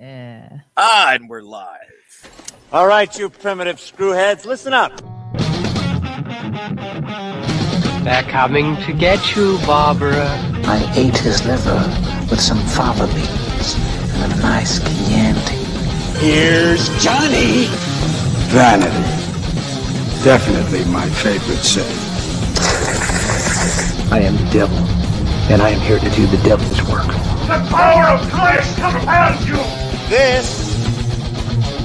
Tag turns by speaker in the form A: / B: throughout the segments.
A: Yeah.
B: And we're live.
C: All right, you primitive screwheads, listen up.
D: They're coming to get you, Barbara.
E: I ate his liver with some fava beans and a nice Chianti.
C: Here's Johnny.
F: Vanity. Definitely my favorite sin.
E: I am the devil, and I am here to do the devil's work.
F: The power of Christ compels you!
C: This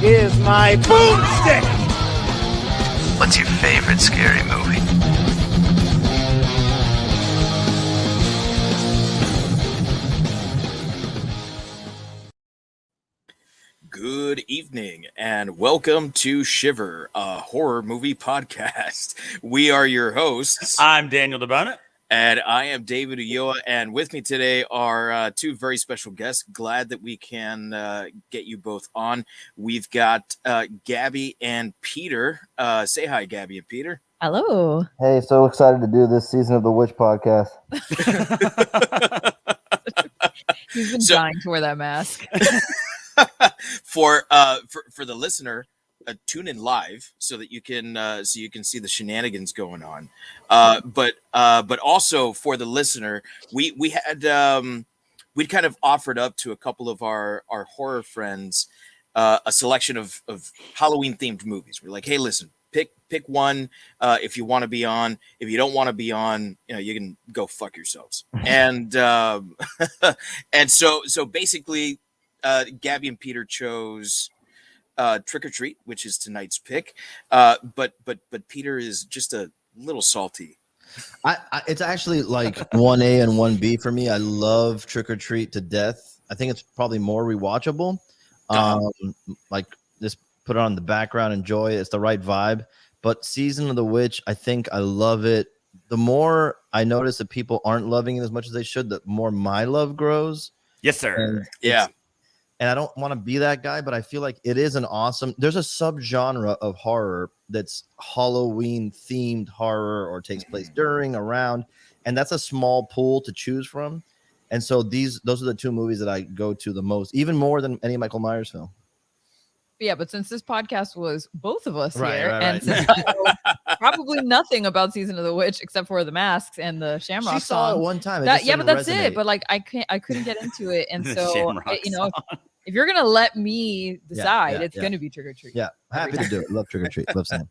C: is my boomstick.
G: What's your favorite scary movie?
B: Good evening and welcome to Shiver, a horror movie podcast. We are your hosts.
H: I'm Daniel Dbl.Treble.
B: And I am David Ulloa, and with me today are two very special guests. Glad that we can get you both on. We've got Gabby and Peter. Say hi, Gabby and Peter.
A: Hello.
I: Hey, so excited to do this season of the Witch podcast.
A: He's been dying to wear that mask.
B: For the listener, tune in live so that you can see the shenanigans going on. But also for the listener, we'd kind of offered up to a couple of our horror friends a selection of Halloween themed movies. We're like, hey, listen, pick one if you want to be on. If you don't want to be on, you can go fuck yourselves. And and so basically, Gabby and Peter chose Trick or Treat, which is tonight's pick. But Peter is just a little salty.
I: It's actually like 1A and 1B for me. I love Trick or Treat to death. I think it's probably more rewatchable. Like just put it on the background, enjoy it. It's the right vibe. But Season of the Witch, I think I love it. The more I notice that people aren't loving it as much as they should, the more my love grows.
H: Yes, sir.
I: And I don't want to be that guy, but I feel like it is there's a subgenre of horror that's Halloween themed horror or takes place during, around, and that's a small pool to choose from. And so those are the two movies that I go to the most, even more than any Michael Myers film.
A: Yeah, but since this podcast was both of us
I: Right,
A: here,
I: right.
A: and since I know probably nothing about Season of the Witch except for the masks and the Shamrock
I: She saw
A: song.
I: it one time.
A: But that's it. But like I couldn't get into it, and so if you're gonna let me decide, it's gonna be Trick or Treat.
I: Yeah, happy to do it. Love Trick or Treat. Love Sam.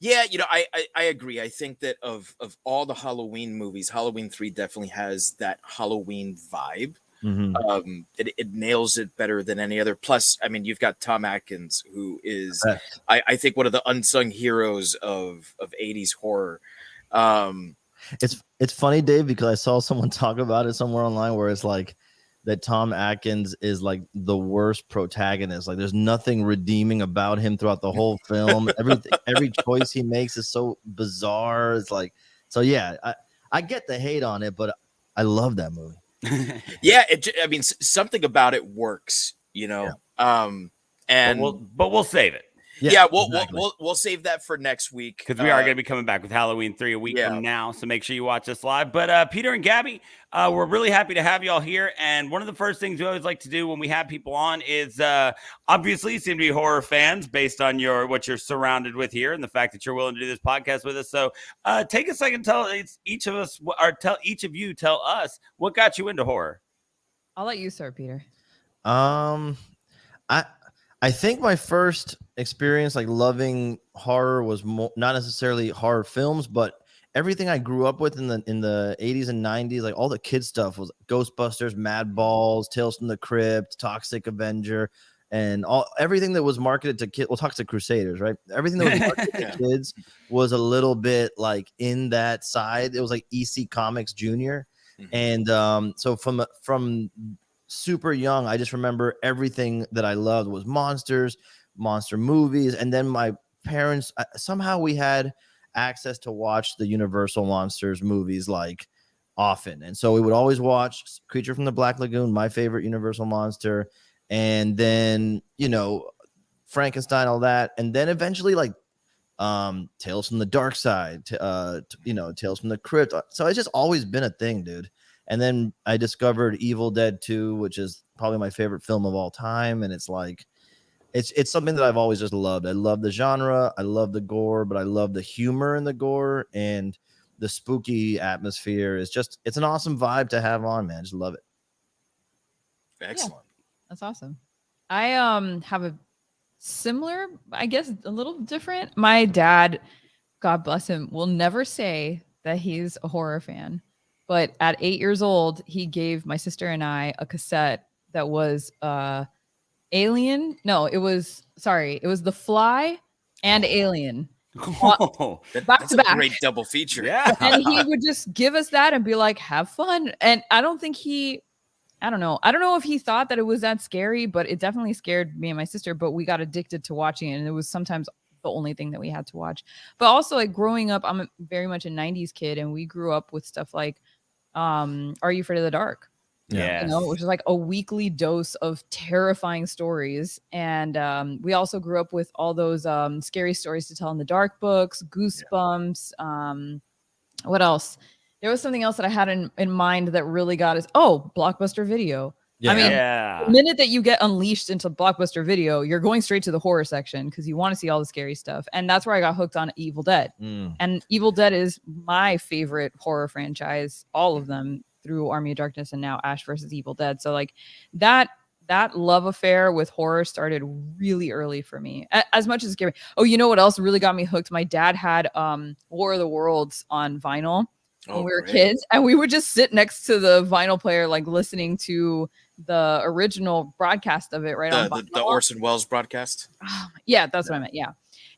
B: Yeah, I agree. I think that of all the Halloween movies, Halloween 3 definitely has that Halloween vibe.
I: Mm-hmm.
B: It nails it better than any other. Plus, I mean, you've got Tom Atkins, who is, I think, one of the unsung heroes of 80s horror.
I: It's funny, Dave, because I saw someone talk about it somewhere online where it's like that Tom Atkins is like the worst protagonist. Like there's nothing redeeming about him throughout the whole film. Every choice he makes is so bizarre. It's like, so yeah, I get the hate on it, but I love that movie.
B: Yeah, something about it works, and
H: but we'll save it.
B: Yeah, we'll save that for next week
H: because we are going to be coming back with Halloween 3 a week from now. So make sure you watch us live. But Peter and Gabby, we're really happy to have y'all here. And one of the first things we always like to do when we have people on is obviously you seem to be horror fans based on what you're surrounded with here and the fact that you're willing to do this podcast with us. So take a second, tell each of you tell us what got you into horror.
A: I'll let you start, Peter.
I: I think my first experience like loving horror was not necessarily horror films, but everything I grew up with in the 80s and 90s, like all the kid stuff was Ghostbusters, Mad Balls, Tales from the Crypt, Toxic Avenger, and everything that was marketed to kids. Well, Toxic Crusaders, right? Everything that was marketed to kids was a little bit like in that side. It was like EC Comics Junior, and so from super young, I just remember everything that I loved was monster movies. And then my parents, somehow we had access to watch the Universal Monsters movies like often. And so we would always watch Creature from the Black Lagoon, my favorite Universal monster. And then, Frankenstein, all that. And then eventually like Tales from the Dark Side, Tales from the Crypt. So it's just always been a thing, dude. And then I discovered Evil Dead 2, which is probably my favorite film of all time. And it's like, it's something that I've always just loved. I love the genre. I love the gore, but I love the humor in the gore, and the spooky atmosphere is just, it's an awesome vibe to have on, man. Just love it.
B: Excellent.
A: Yeah, that's awesome. I have a similar, I guess a little different. My dad, God bless him, will never say that he's a horror fan. But at 8 years old, he gave my sister and I a cassette that was Alien. No, it was The Fly and Alien.
H: Oh,
A: Back to back.
B: A great double feature.
H: Yeah.
A: And he would just give us that and be like, have fun. And I don't know if he thought that it was that scary, but it definitely scared me and my sister. But we got addicted to watching it, and it was sometimes the only thing that we had to watch. But also, like, growing up, I'm very much a 90s kid, and we grew up with stuff like Are You Afraid of the Dark?
H: Yeah,
A: you know, which is like a weekly dose of terrifying stories. And we also grew up with all those scary stories to tell in the dark books, Goosebumps. What else? There was something else that I had in mind that really got us. Oh, Blockbuster Video.
I: Yeah.
A: I mean,
H: Yeah.
A: the minute that you get unleashed into Blockbuster Video, you're going straight to the horror section because you want to see all the scary stuff. And that's where I got hooked on Evil Dead. And Evil Dead is my favorite horror franchise, all of them, through Army of Darkness and now Ash versus Evil Dead. So like that love affair with horror started really early for me, as much as scary. Oh, you know what else really got me hooked? My dad had War of the Worlds on vinyl when we were kids, and we would just sit next to the vinyl player, like listening to the original broadcast of it, right?
B: The Orson Welles broadcast.
A: Yeah, that's what I meant. Yeah.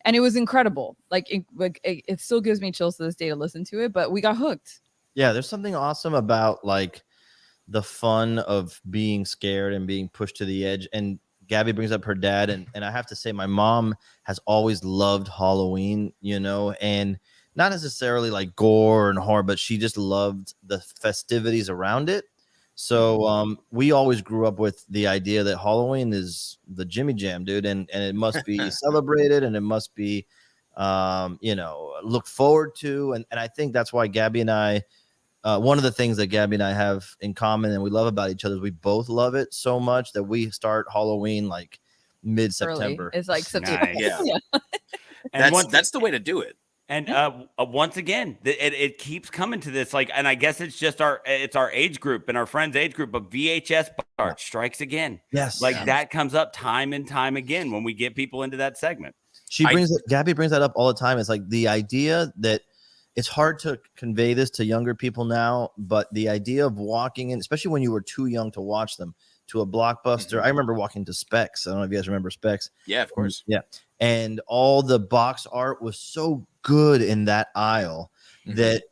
A: And it was incredible. Like it still gives me chills to this day to listen to it, but we got hooked.
I: Yeah, there's something awesome about like the fun of being scared and being pushed to the edge. And Gabby brings up her dad, and I have to say my mom has always loved Halloween, you know, and not necessarily like gore and horror, but she just loved the festivities around it. So we always grew up with the idea that Halloween is the Jimmy Jam, dude, and it must be celebrated, and it must be look forward to. And I think that's why Gabby and I, one of the things that Gabby and I have in common and we love about each other is we both love it so much that we start Halloween like mid-September.
A: Early. It's like September.
H: Nice.
B: Yeah.
H: And
B: that's the way to do it.
H: And once again, it keeps coming to this, like, and I guess it's just our age group and our friends' age group, but VHS art strikes again.
I: Yes,
H: like that comes up time and time again when we get people into that segment.
I: Gabby brings that up all the time. It's like the idea that it's hard to convey this to younger people now, but the idea of walking in, especially when you were too young to watch them, to a Blockbuster. Mm-hmm. I remember walking to Specs. I don't know if you guys remember Specs.
B: Yeah, of course.
I: Yeah. And all the box art was so good in that aisle that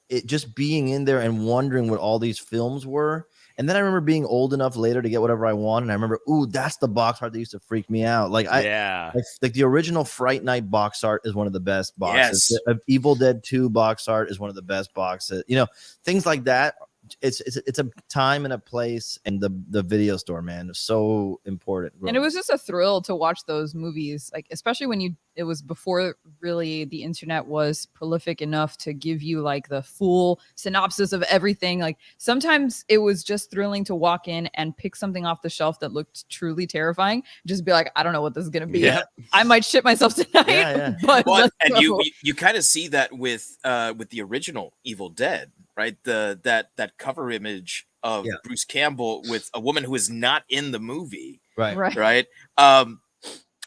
I: it just being in there and wondering what all these films were. And then I remember being old enough later to get whatever I wanted. And I remember, that's the box art that used to freak me out. Like like the original Fright Night box art is one of the best boxes.
B: Yes.
I: The Evil Dead 2 box art is one of the best boxes. You know, things like that. It's a time and a place, and the video store, man, is so important.
A: And it was just a thrill to watch those movies, like especially when it was before really the internet was prolific enough to give you like the full synopsis of everything. Like sometimes it was just thrilling to walk in and pick something off the shelf that looked truly terrifying. Just be like, I don't know what this is gonna be.
B: Yeah.
A: I might shit myself tonight.
I: Yeah.
A: But
B: and you kind of see that with the original Evil Dead. Right, that cover image of Bruce Campbell with a woman who is not in the movie. Right. I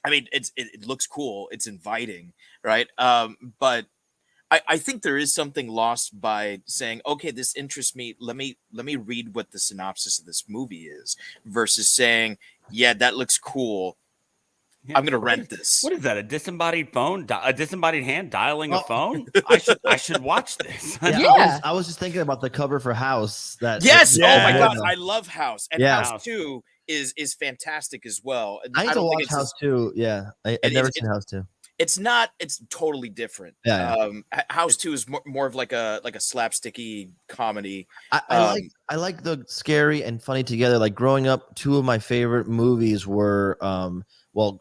B: mean, it looks cool. It's inviting, right? But I think there is something lost by saying, okay, this interests me. Let me read what the synopsis of this movie is, versus saying, yeah, that looks cool. I'm gonna rent this.
H: What is that? A disembodied phone? A disembodied hand dialing a phone? I should watch this.
I: I was just thinking about the cover for House.
B: Yes. Oh my God, I love House, and House 2 is fantastic as well.
I: I need to watch House 2. Yeah, I've never seen House 2.
B: It's not. It's totally different. House 2 is more of like a slapsticky comedy.
I: I like the scary and funny together. Like growing up, two of my favorite movies were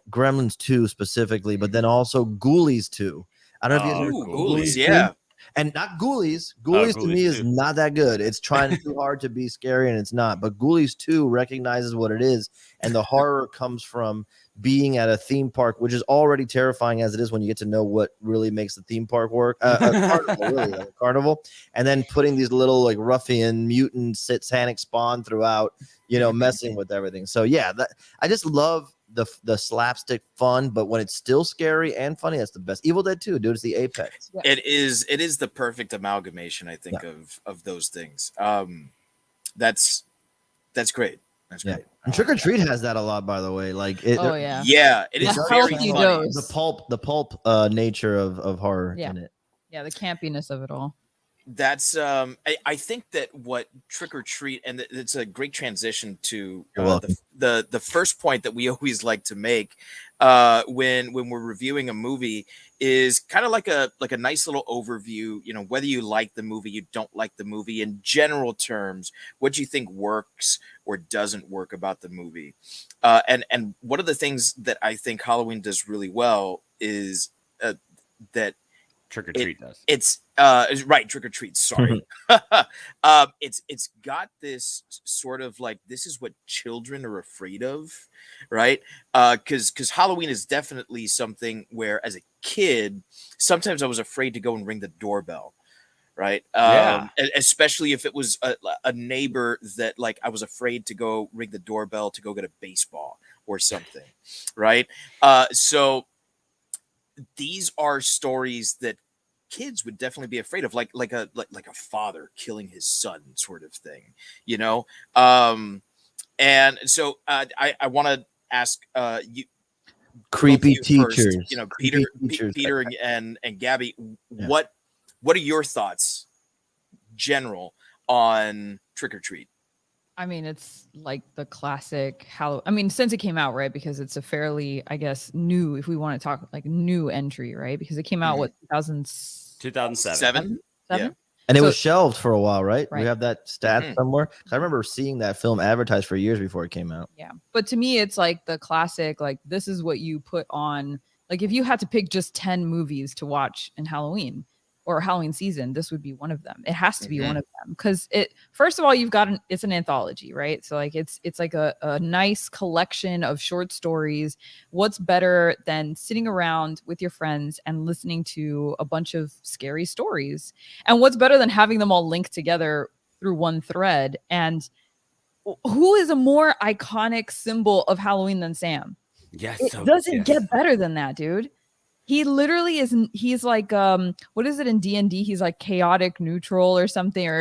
I: Gremlins 2 specifically, but then also Ghoulies 2. I don't know if you guys remember
B: Ghoulies, yeah.
I: And not Ghoulies. Ghoulies to
H: Ghoulies
I: me is
H: 2.
I: not that good. It's trying too hard to be scary, and it's not. But Ghoulies 2 recognizes what it is, and the horror comes from being at a theme park, which is already terrifying as it is when you get to know what really makes the theme park work. A carnival, really, like a carnival, and then putting these little like ruffian mutant satanic spawn throughout, messing with everything. So yeah, I just love the slapstick fun, but when it's still scary and funny, that's the best. Evil Dead 2, dude, it's the apex.
A: Yeah.
B: It is the perfect amalgamation, I think, of those things. That's great. That's great.
I: And Trick or Treat has that a lot, by the way. Like, it
B: is
A: The
B: very
A: healthy
B: funny.
A: dose.
I: The pulp nature of horror in it.
A: Yeah, the campiness of it all.
B: That's I think that what Trick or Treat, and it's a great transition to the first point that we always like to make when we're reviewing a movie is kind of like a nice little overview, whether you like the movie, you don't like the movie, in general terms, what you think works or doesn't work about the movie. And one of the things that I think Halloween does really well is that
H: Trick or Treat does.
B: It's right, Trick or Treat. Sorry, it's got this sort of like, this is what children are afraid of, right? Because Halloween is definitely something where, as a kid, sometimes I was afraid to go and ring the doorbell, right? Especially if it was a neighbor that, like, I was afraid to go ring the doorbell to go get a baseball or something, right? So these are stories that kids would definitely be afraid of, like a father killing his son, sort of thing, and so I want to ask you,
I: creepy teachers,
B: first,
I: creepy
B: Peter and Gabby, what are your thoughts, general, on Trick or Treat?
A: I mean, it's like the classic since it came out, right? Because it's a fairly, I guess, new, if we want to talk like new entry, right? Because it came out,
H: 2007.
A: Yeah.
I: And it was shelved for a while, right?
A: Right.
I: We have that stat somewhere. I remember seeing that film advertised for years before it came out.
A: Yeah. But to me, it's like the classic, like, this is what you put on. Like, if you had to pick just 10 movies to watch in Halloween or Halloween season, this would be one of them. It has to be one of them, because first of all, you've got it's an anthology, right? So like it's like a nice collection of short stories. What's better than sitting around with your friends and listening to a bunch of scary stories? And what's better than having them all linked together through one thread? And who is a more iconic symbol of Halloween than Sam?
H: Yes,
A: It doesn't get better than that, dude. He literally is. He's like, what is it in D&D? He's like chaotic neutral or something, or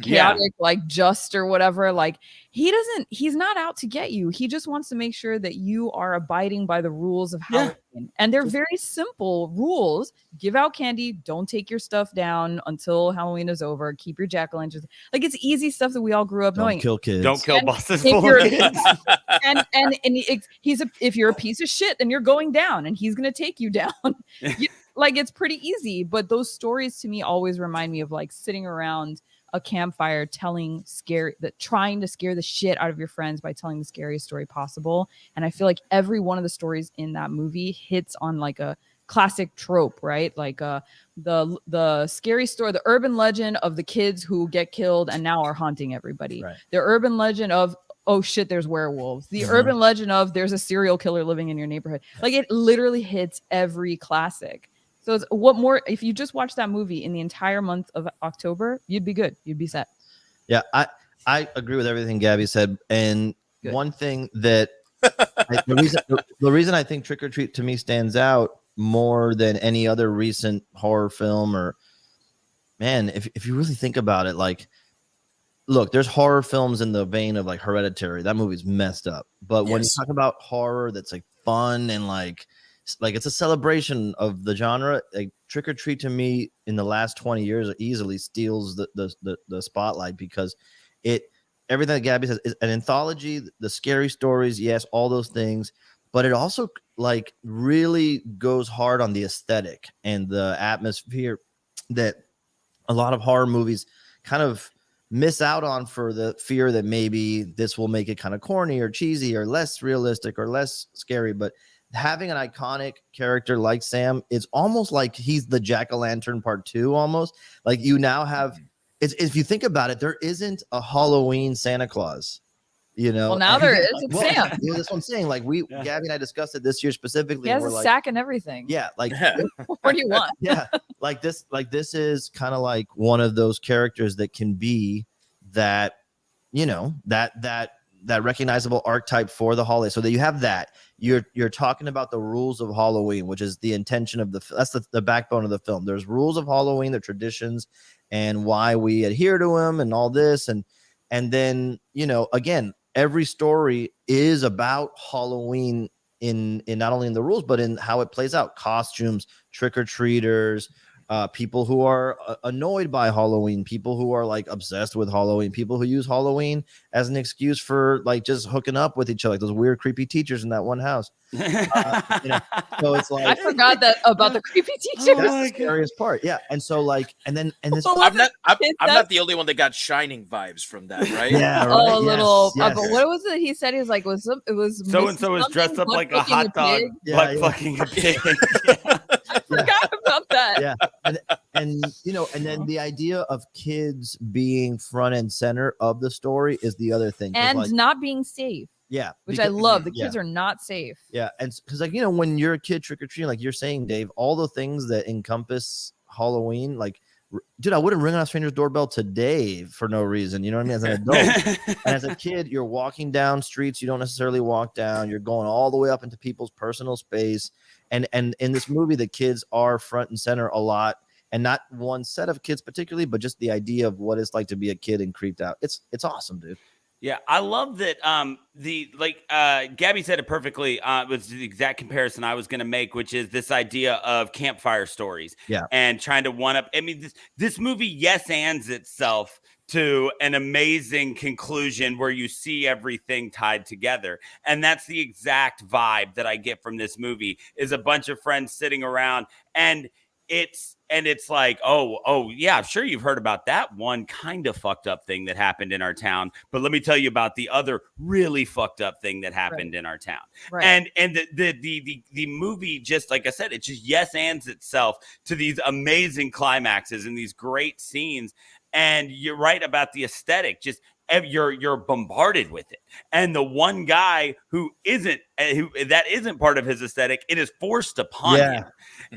A: chaotic like just or whatever. Like, he's not out to get you. He just wants to make sure that you are abiding by the rules of Halloween. And they're very simple rules. Give out candy. Don't take your stuff down until Halloween is over. Keep your jack-o'-lanterns. Like, it's easy stuff that we all grew up knowing.
I: Don't kill kids.
H: Don't kill bosses.
A: If you're a piece of shit, then you're going down, and he's gonna take you down. Like, it's pretty easy. But those stories to me always remind me of like sitting around a campfire trying to scare the shit out of your friends by telling the scariest story possible. And I feel like every one of the stories in that movie hits on like a classic trope, right? Like the scary story, the urban legend of the kids who get killed and now are haunting everybody. Right. The urban legend of, oh shit, there's werewolves. The urban legend of there's a serial killer living in your neighborhood. Like, it literally hits every classic. So it's what more, if you just watch that movie in the entire month of October, you'd be good. You'd be set.
I: Yeah, I agree with everything Gabby said. And one thing that the reason I think Trick or Treat to me stands out more than any other recent horror film, or, man, if you really think about it, like, look, there's horror films in the vein of like Hereditary. That movie's messed up. But when you talk about horror that's like fun and like it's a celebration of the genre, like, Trick or Treat to me in the last 20 years easily steals the spotlight, because everything that Gabby says is an anthology, the scary stories, yes, all those things, but it also like really goes hard on the aesthetic and the atmosphere that a lot of horror movies kind of miss out on, for the fear that maybe this will make it kind of corny or cheesy or less realistic or less scary. But having an iconic character like Sam, it's almost like he's the Jack-o'-lantern part 2 almost. Like you now have if you think about it, there isn't a Halloween Santa Claus. You know,
A: well, now there is. It's Sam.
I: You know, that's what I'm saying. Like Gabby and I discussed it this year specifically.
A: He has a sack and everything.
I: Yeah, like
A: what do you want?
I: Yeah, like this is kind of like one of those characters that can be that, you know, that recognizable archetype for the holiday. So that you have that. You're talking about the rules of Halloween, which is the intention of that's the backbone of the film. There's rules of Halloween, the traditions, and why we adhere to them, and all this, and then, you know, again, every story is about Halloween in not only in the rules, but in how it plays out. Costumes, trick-or-treaters, people who are annoyed by Halloween, people who are like obsessed with Halloween, people who use Halloween as an excuse for like just hooking up with each other, like those weird, creepy teachers in that one house. You know, so it's like
A: I forgot that about the creepy teachers.
I: That's the scariest part. Yeah, and so like, and this.
B: I'm not the only one that got Shining vibes from that, right?
I: Yeah. Right?
A: Oh, a little.
I: Yes.
A: But what was it? He said he was like, it was
H: so and so is dressed up like a hot dog, but fucking a pig.
A: I forgot about that.
I: Yeah, and you know, and then the idea of kids being front and center of the story is the other thing,
A: and
I: like,
A: not being safe.
I: Yeah,
A: which I love. The kids are not safe.
I: Yeah, and because like, you know, when you're a kid trick or treating, like you're saying, Dave, all the things that encompass Halloween, like, dude, I wouldn't ring on a stranger's doorbell today for no reason. You know what I mean? As an adult, and as a kid, you're walking down streets you don't necessarily walk down. You're going all the way up into people's personal space, and in this movie, the kids are front and center a lot, and not one set of kids particularly, but just the idea of what it's like to be a kid and creeped out. It's awesome, dude.
H: Yeah, I love that. Gabby said it perfectly. It was the exact comparison I was going to make, which is this idea of campfire stories.
I: Yeah,
H: and trying to one up. I mean, this movie yes ands itself to an amazing conclusion where you see everything tied together, and that's the exact vibe that I get from this movie. Is a bunch of friends sitting around and. It's like, oh, yeah, I'm sure you've heard about that one kind of fucked up thing that happened in our town. But let me tell you about the other really fucked up thing that happened in our town. Right. And the movie, just like I said, it just yes ands itself to these amazing climaxes and these great scenes. And you're right about the aesthetic. Just you're bombarded with it, and the one guy who that isn't part of his aesthetic, it is forced upon him.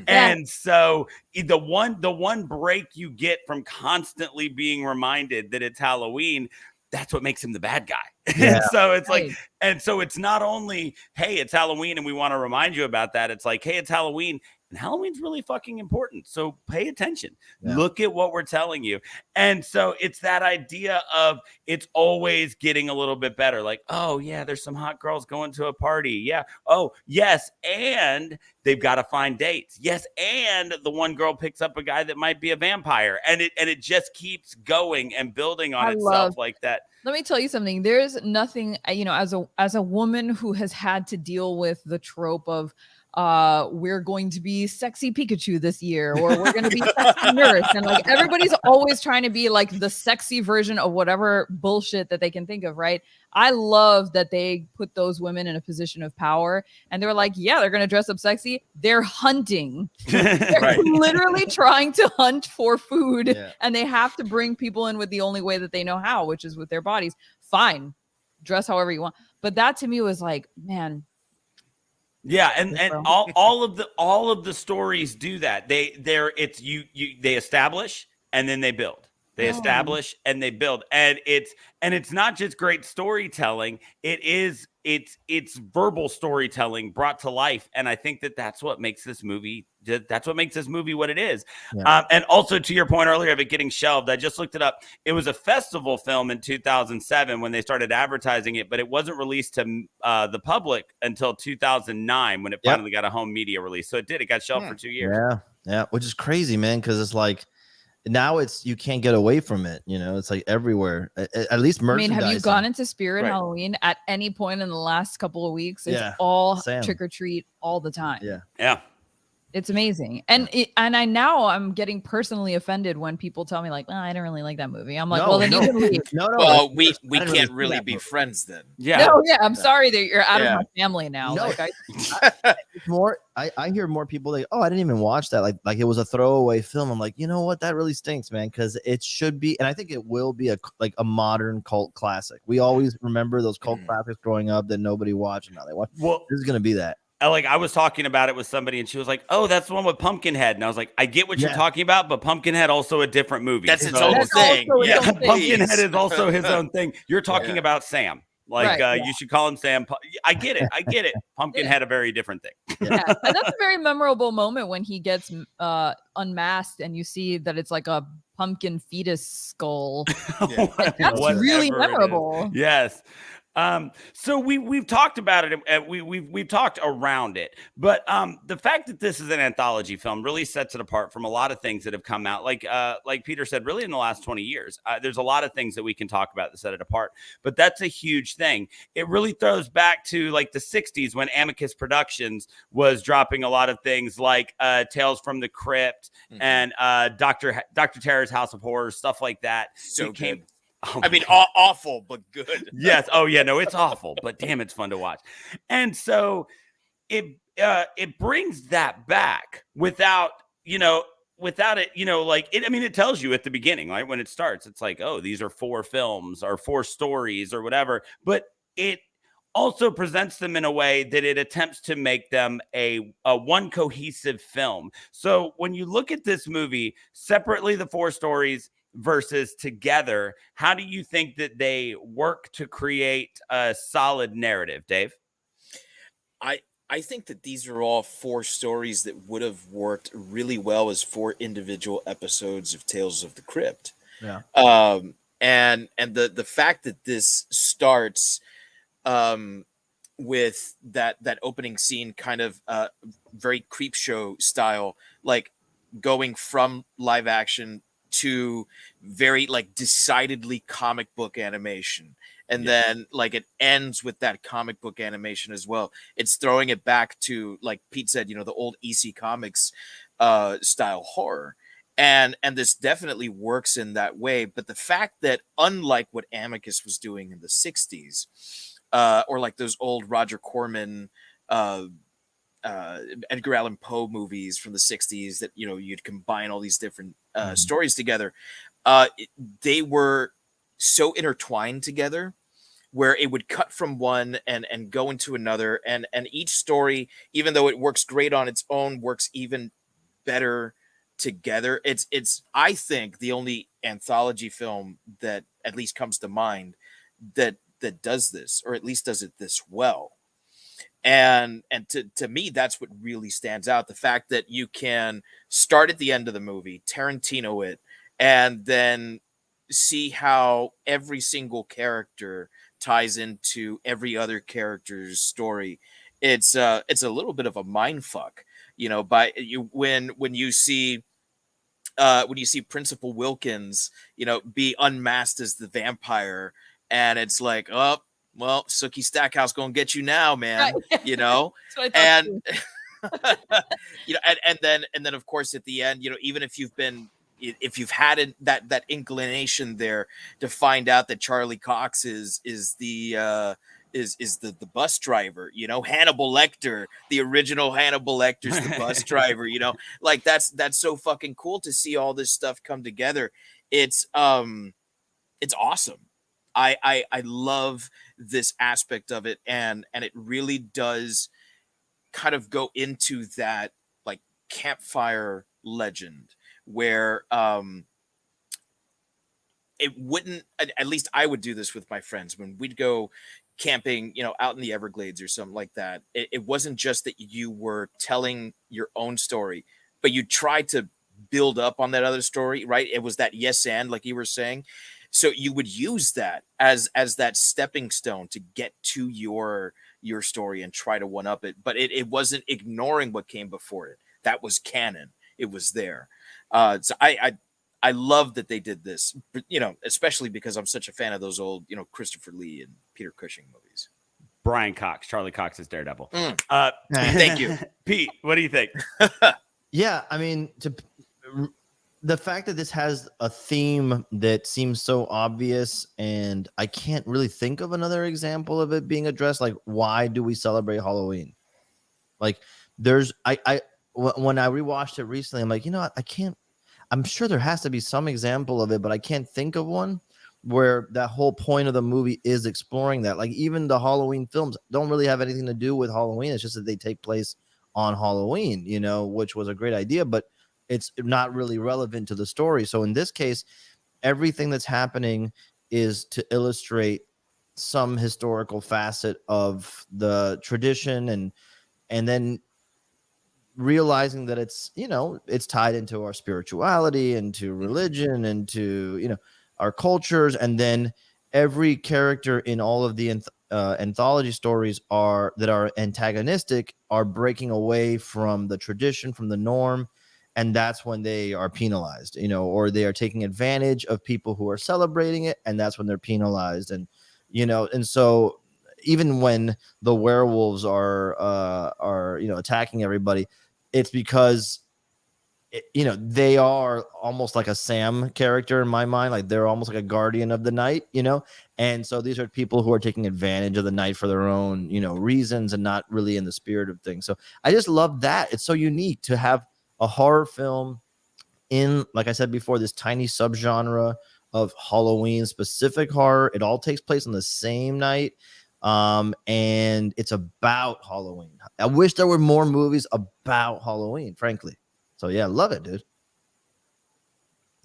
H: And so the one break you get from constantly being reminded that it's Halloween, that's what makes him the bad guy. Yeah. And so it's like, and so it's not only, hey, it's Halloween and we want to remind you about that. It's like, hey, it's Halloween. And Halloween's really fucking important. So pay attention. Yeah. Look at what we're telling you. And so it's that idea of it's always getting a little bit better. Like, oh, yeah, there's some hot girls going to a party. Yeah. Oh, yes. And they've got to find dates. Yes. And the one girl picks up a guy that might be a vampire. And it just keeps going and building on itself like that.
A: Let me tell you something. There's nothing, you know, as a woman who has had to deal with the trope of we're going to be sexy Pikachu this year, or we're going to be sexy nurse, and like everybody's always trying to be like the sexy version of whatever bullshit that they can think of, right? I love that they put those women in a position of power, and they're like, yeah, they're going to dress up sexy. They're hunting. They're literally trying to hunt for food, and they have to bring people in with the only way that they know how, which is with their bodies. Fine, dress however you want, but that to me was like, man.
H: Yeah, and all of the stories do that. They establish and then they build. They establish and they build. And it's not just great storytelling. It's verbal storytelling brought to life. And I think that's what makes this movie what it is. Yeah. And also to your point earlier of it getting shelved, I just looked it up. It was a festival film in 2007 when they started advertising it, but it wasn't released to the public until 2009 when it finally got a home media release. So it got shelved for 2 years.
I: Yeah, which is crazy, man, because it's like now you can't get away from it. You know, it's like everywhere. At least merchandise.
A: I mean, have you gone into Spirit Halloween at any point in the last couple of weeks? It's all trick or treat all the time.
I: Yeah.
A: It's amazing. And I'm getting personally offended when people tell me like, I don't really like that movie. I'm like, well, then you can leave.
I: No.
B: Well, we can't really be friends then.
H: Yeah.
A: No, yeah. I'm sorry that you're out of my family now.
I: No.
A: Like
I: It's more. I hear more people like, oh, I didn't even watch that. Like it was a throwaway film. I'm like, you know what? That really stinks, man. Because it should be, and I think it will be a modern cult classic. We always remember those cult classics growing up that nobody watched and now they watch.
H: Well,
I: this is gonna be that.
H: Like I was talking about it with somebody and she was like, oh, that's the one with Pumpkinhead. And I was like, I get what you're talking about, but Pumpkinhead also a different movie.
B: That's its own thing.
H: Yeah, Pumpkinhead is also his own thing. You're talking about Sam. Like you should call him Sam. I get it. Pumpkinhead a very different thing.
A: Yeah. And that's a very memorable moment when he gets unmasked and you see that it's like a pumpkin fetus skull. Like, that's really memorable.
H: Yes. So we've talked about it and we've talked around it, but the fact that this is an anthology film really sets it apart from a lot of things that have come out. Like Peter said, really in the last 20 years, there's a lot of things that we can talk about that set it apart, but that's a huge thing. It really throws back to like the 60s when Amicus Productions was dropping a lot of things like Tales from the Crypt and Dr. Terror's House of Horrors, stuff like that.
B: So it came. I mean, awful, but good.
H: Yes. Oh, yeah. No, it's awful, but damn, it's fun to watch. And so it brings that back without it, like it. I mean, it tells you at the beginning, right? When it starts, it's like, oh, these are 4 films or 4 stories or whatever. But it also presents them in a way that it attempts to make them a one cohesive film. So when you look at this movie separately, the 4 stories versus together, how do you think that they work to create a solid narrative, Dave?
B: I think that these are all 4 stories that would have worked really well as 4 individual episodes of Tales of the Crypt.
I: Yeah.
B: And the fact that this starts with that opening scene, kind of very creep show style, like going from live action to very like decidedly comic book animation, and then like it ends with that comic book animation as well. It's throwing it back to, like Pete said, the old EC Comics style horror, and this definitely works in that way. But the fact that, unlike what Amicus was doing in the 60s, or like those old Roger Corman Edgar Allan Poe movies from the 60s, that you'd combine all these different stories together, they were so intertwined together where it would cut from one and go into another, and each story, even though it works great on its own, works even better together. It's I think the only anthology film that at least comes to mind that does this, or at least does it this well. And to me, that's what really stands out. The fact that you can start at the end of the movie, Tarantino it, and then see how every single character ties into every other character's story. It's a little bit of a mind fuck, when you see Principal Wilkins, be unmasked as the vampire, and it's like, oh, well, Sookie Stackhouse gonna get you now, man.
A: Right.
B: And and then of course at the end, even if you've had that inclination there to find out that Charlie Cox is the bus driver, Hannibal Lecter, the original Hannibal Lecter's the bus driver, like that's so fucking cool to see all this stuff come together. It's awesome. I love this aspect of it, and it really does kind of go into that like campfire legend where it wouldn't, at least I would do this with my friends when we'd go camping, out in the Everglades or something like that. It wasn't just that you were telling your own story, but you tried to build up on that other story, right? It was that yes and, like you were saying. So you would use that as that stepping stone to get to your story and try to one up it. But it wasn't ignoring what came before it. That was canon. It was there. So I love that they did this, especially because I'm such a fan of those old, Christopher Lee and Peter Cushing movies.
H: Brian Cox, Charlie Cox's Daredevil.
B: Thank you.
H: Pete, what do you think?
I: Yeah, I mean, the fact that this has a theme that seems so obvious, and I can't really think of another example of it being addressed. Like, why do we celebrate Halloween? Like, when I rewatched it recently, I'm like, you know what? I'm sure there has to be some example of it, but I can't think of one where that whole point of the movie is exploring that. Like, even the Halloween films don't really have anything to do with Halloween. It's just that they take place on Halloween, which was a great idea, but it's not really relevant to the story. So in this case, everything that's happening is to illustrate some historical facet of the tradition, and then realizing that it's tied into our spirituality, into religion, into our cultures. And then every character in all of the anthology stories that are antagonistic are breaking away from the tradition, from the norm, and that's when they are penalized, or they are taking advantage of people who are celebrating it, and that's when they're penalized. And and so even when the werewolves are attacking everybody, it's because they are almost like a Sam character in my mind. Like, they're almost like a guardian of the night, and so these are people who are taking advantage of the night for their own reasons, and not really in the spirit of things. So I just love that. It's so unique to have a horror film in, like I said before, this tiny subgenre of Halloween specific horror. It all takes place on the same night. And it's about Halloween. I wish there were more movies about Halloween, frankly. So yeah, love it, dude.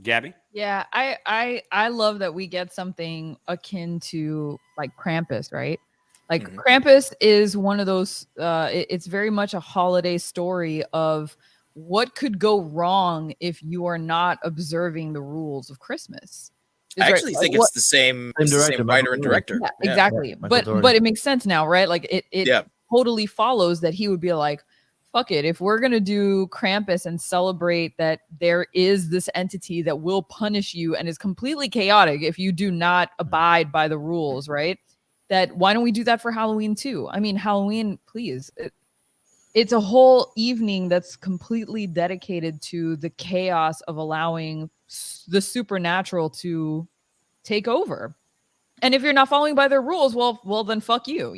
H: Gabby?
A: Yeah, I love that we get something akin to like Krampus, right? Like Krampus is one of those it's very much a holiday story of what could go wrong if you are not observing the rules of Christmas.
B: I actually think it's the same writer and director.
A: Yeah, exactly. But it makes sense now, right? Like it totally follows that he would be like, fuck it, if we're gonna do Krampus and celebrate that there is this entity that will punish you and is completely chaotic if you do not abide by the rules, right? That why don't we do that for Halloween too? I mean, Halloween, please. It's a whole evening that's completely dedicated to the chaos of allowing the supernatural to take over. And if you're not following by their rules, well, then fuck you,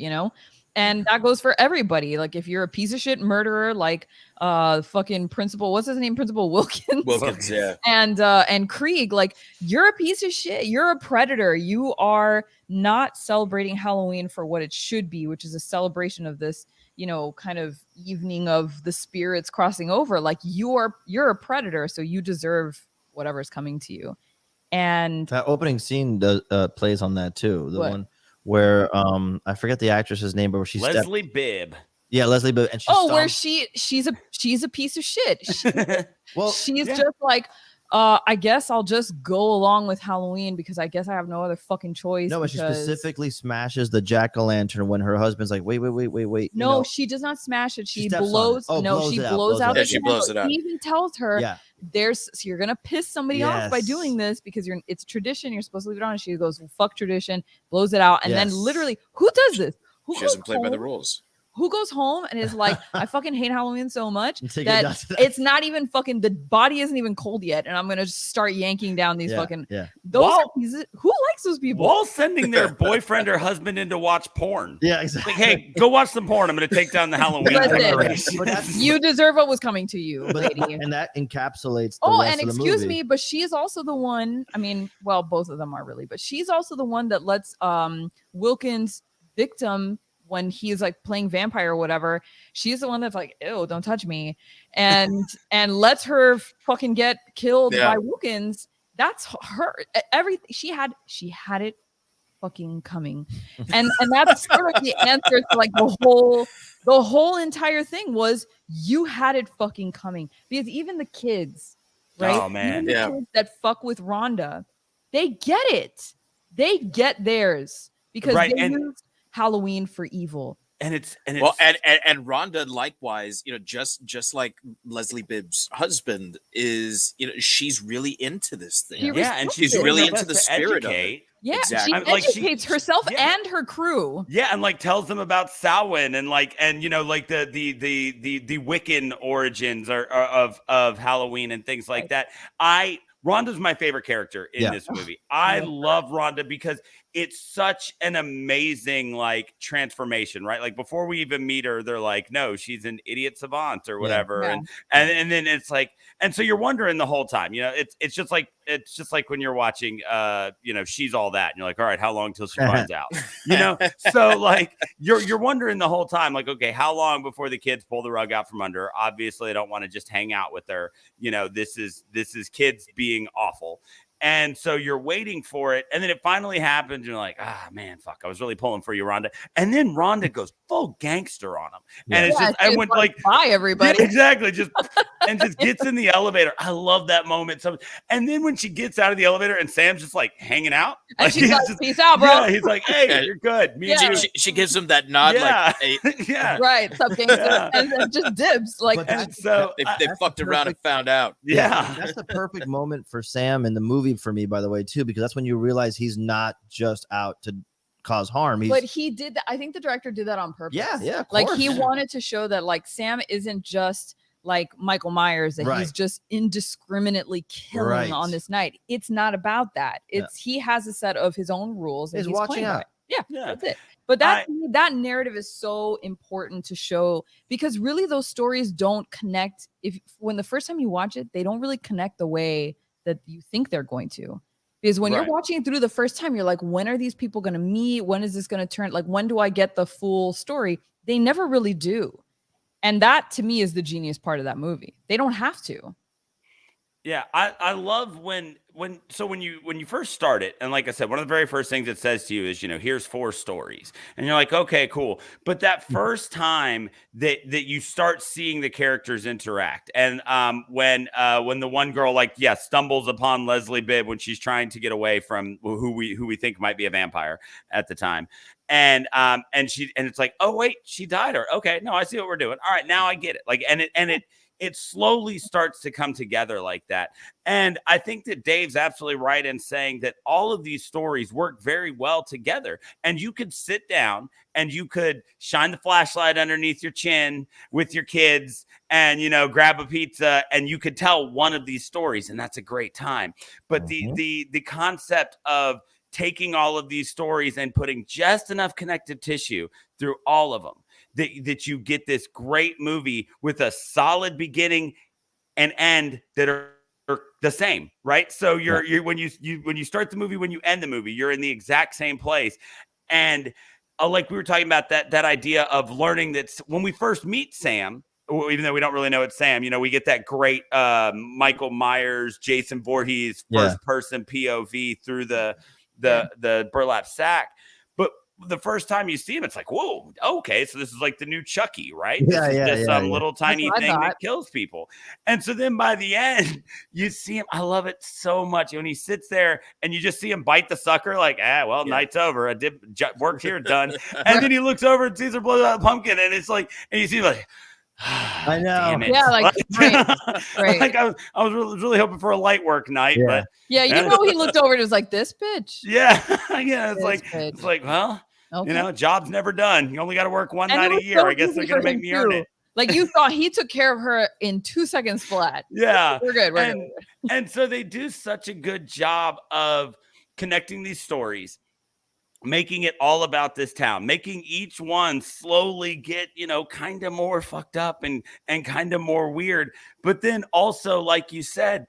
A: And that goes for everybody. Like, if you're a piece of shit murderer, like fucking Principal, what's his name? Principal Wilkins.
B: Wilkins, yeah.
A: And Krieg, like, you're a piece of shit. You're a predator. You are not celebrating Halloween for what it should be, which is a celebration of this, kind of evening of the spirits crossing over. Like, you're a predator, so you deserve whatever's coming to you. And
I: that opening scene plays on that too. The
A: what?
I: One where I forget the actress's name, but where she's
H: Leslie Bibb.
I: Yeah, Leslie Bibb, and
A: where she's a piece of shit. She's just like, I guess I'll just go along with Halloween because I guess I have no other fucking choice.
I: No, but she specifically smashes the jack-o'-lantern when her husband's like, wait.
A: No, she does not smash it. She blows. She blows out.
B: Yeah, she blows it out.
A: He even tells her, so you're gonna piss somebody off by doing this because it's tradition. You're supposed to leave it on. And she goes, well, fuck tradition, blows it out, and then literally, who does this?
B: She doesn't play by the rules.
A: Who goes home and is like, I fucking hate Halloween so much that it's not even fucking, the body isn't even cold yet, and I'm gonna just start yanking down these those pieces. Who likes those people?
H: While sending their boyfriend or husband in to watch porn.
I: Yeah, exactly.
H: Like, hey, go watch some porn. I'm gonna take down the Halloween decoration.
A: You deserve what was coming to you, lady.
I: And that encapsulates the rest
A: and
I: of the
A: excuse
I: movie.
A: me, but she is also the one. I mean, well, both of them are really, but she's also the one that lets Wilkins victim, when he's like playing vampire or whatever, she's the one that's like, ew, don't touch me. And lets her fucking get killed by Wilkins. That's her. Everything she had it fucking coming. And that's sort of the answer to like the whole entire thing was you had it fucking coming. Because even the kids, right?
H: Oh man.
A: Even the kids that fuck with Rhonda, they get it. They get theirs because they used Halloween for evil.
B: And Rhonda likewise, just like Leslie Bibb's husband is, she's really into this thing.
H: And she's
B: really into the spirit of it.
A: Yeah,
B: Exactly.
A: she educates herself and her crew.
H: Yeah, and like tells them about Samhain and like and you know like the Wiccan origins of Halloween and things like that. Rhonda's my favorite character in this movie. I love Rhonda because it's such an amazing like transformation, right? Like before we even meet her, they're like, no, she's an idiot savant or whatever. And then it's like, and so you're wondering the whole time, you know, it's just like when you're watching you know, She's All That, and you're like, all right, how long till she finds out? You know, so like you're wondering the whole time, like, okay, how long before the kids pull the rug out from under her? Obviously, they don't want to just hang out with her. You know, this is kids being awful. And so you're waiting for it. And then it finally happens. And you're like, man, fuck, I was really pulling for you, Rhonda. And then Rhonda goes full gangster on him. Yeah. And it's just, I went like,
A: bye, everybody.
H: Yeah, exactly. Just gets in the elevator. I love that moment. And then when she gets out of the elevator and Sam's just like hanging out.
A: And
H: like,
A: she's like, peace out, bro.
H: Yeah, he's like, hey, you're good. Me and you.
B: She gives him that nod.
H: Yeah.
B: Like, hey.
H: Yeah.
A: Right. Sup, gangster. And just dibs. Like,
H: and so
B: they fucked around and found out.
H: Yeah.
I: That's the perfect moment for Sam in the movie for me, by the way, too, because that's when you realize he's not just out to cause harm.
A: But he did that. I think the director did that on purpose.
I: Yeah.
A: Like he wanted to show that like Sam isn't just like Michael Myers, that he's just indiscriminately killing on this night. It's not about that. It's he has a set of his own rules.
I: He's watching out.
A: Yeah, that's it. But that narrative is so important to show, because really those stories don't connect. When the first time you watch it, they don't really connect the way that you think they're going to. Because when you're watching it through the first time, you're like, when are these people going to meet? When is this going to turn? Like, when do I get the full story? They never really do. And that to me is the genius part of that movie. They don't have to.
H: Yeah, I love when you first start it, and like I said, one of the very first things it says to you is, you know, here's 4 stories, and you're like, okay, cool. But that first time that you start seeing the characters interact, and when the one girl stumbles upon Leslie Bibb when she's trying to get away from who we think might be a vampire at the time. And it's like, oh wait, she died, or okay, no, I see what we're doing. All right, now I get it. Like, it slowly starts to come together like that. And I think that Dave's absolutely right in saying that all of these stories work very well together. And you could sit down and you could shine the flashlight underneath your chin with your kids and, you know, grab a pizza, and you could tell one of these stories, and that's a great time. But the concept of taking all of these stories and putting just enough connective tissue through all of them, that you get this great movie with a solid beginning and end that are the same, right? So you're when you start the movie, when you end the movie, you're in the exact same place. And like we were talking about that idea of learning that when we first meet Sam, even though we don't really know it's Sam, you know, we get that great Michael Myers, Jason Voorhees first person POV through the burlap sack. But the first time you see him, it's like, whoa, okay, so this is like the new Chucky, right? This is just some little tiny thing that kills people. And so then by the end, you see him. I love it so much when he sits there and you just see him bite the sucker, like, night's over. I did work here, done. And then he looks over and sees her blow out a pumpkin, and it's like, and you see like,
I: I know.
A: Yeah, like right.
H: Like I was really hoping for a light work night, but
A: yeah, you know, he looked over and was like, "This bitch."
H: Yeah, it's like, well, you know, job's never done. You only got to work one night a year. I guess they're gonna make me earn it.
A: Like, you thought he took care of her in 2 seconds flat.
H: Yeah,
A: we're good.
H: And so they do such a good job of connecting these stories, making it all about this town, making each one slowly get, you know, kind of more fucked up and kind of more weird. But then also, like you said,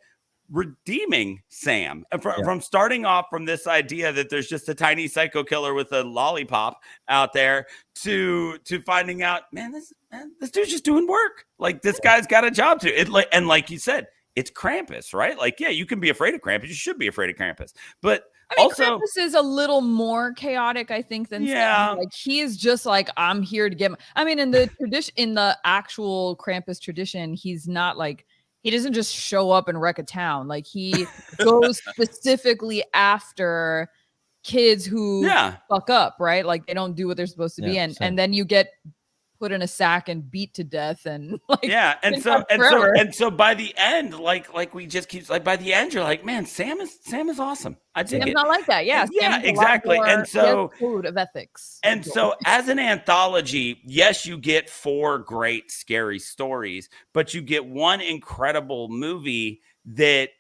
H: redeeming Sam from starting off from this idea that there's just a tiny psycho killer with a lollipop out there to finding out, this dude's just doing work. Like, this guy's got a job to. And like you said, it's Krampus, right? Like, yeah, you can be afraid of Krampus. You should be afraid of Krampus. But
A: I mean,
H: also,
A: Krampus is a little more chaotic, I think, than Sam. Like, he is just like, I'm here to get. I mean, in the tradition, in the actual Krampus tradition, he's not like, he doesn't just show up and wreck a town. Like, he goes specifically after kids who fuck up, right? Like, they don't do what they're supposed to be, and then you get put in a sack and beat to death, and like
H: and so by the end, like we just keep like by the end, you're like, man, Sam is awesome. I dig
A: Sam's
H: it.
A: not like that. Yeah,
H: Yeah,
A: Sam's a lot
H: exactly.
A: more-
H: And so
A: code of ethics.
H: And so, as an anthology, yes, you get 4 great scary stories, but you get one incredible movie that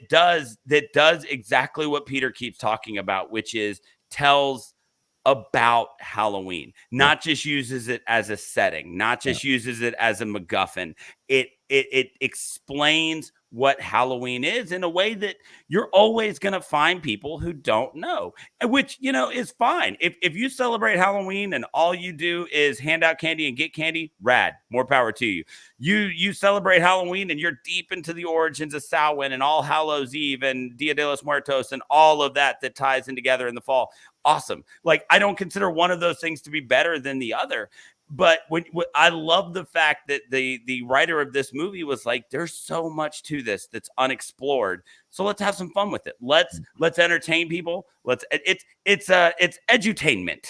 H: does exactly what Peter keeps talking about, which is tells about Halloween, not just uses it as a setting, not just uses it as a MacGuffin. It explains what Halloween is in a way that you're always going to find people who don't know, which, is fine. If you celebrate Halloween and all you do is hand out candy and get candy, rad, more power to you. You celebrate Halloween and you're deep into the origins of Samhain and All Hallows Eve and Dia de los Muertos and all of that ties in together in the fall. Awesome. Like, I don't consider one of those things to be better than the other. But when I love the fact that the writer of this movie was like, there's so much to this that's unexplored. So let's have some fun with it. Let's entertain people. It's edutainment.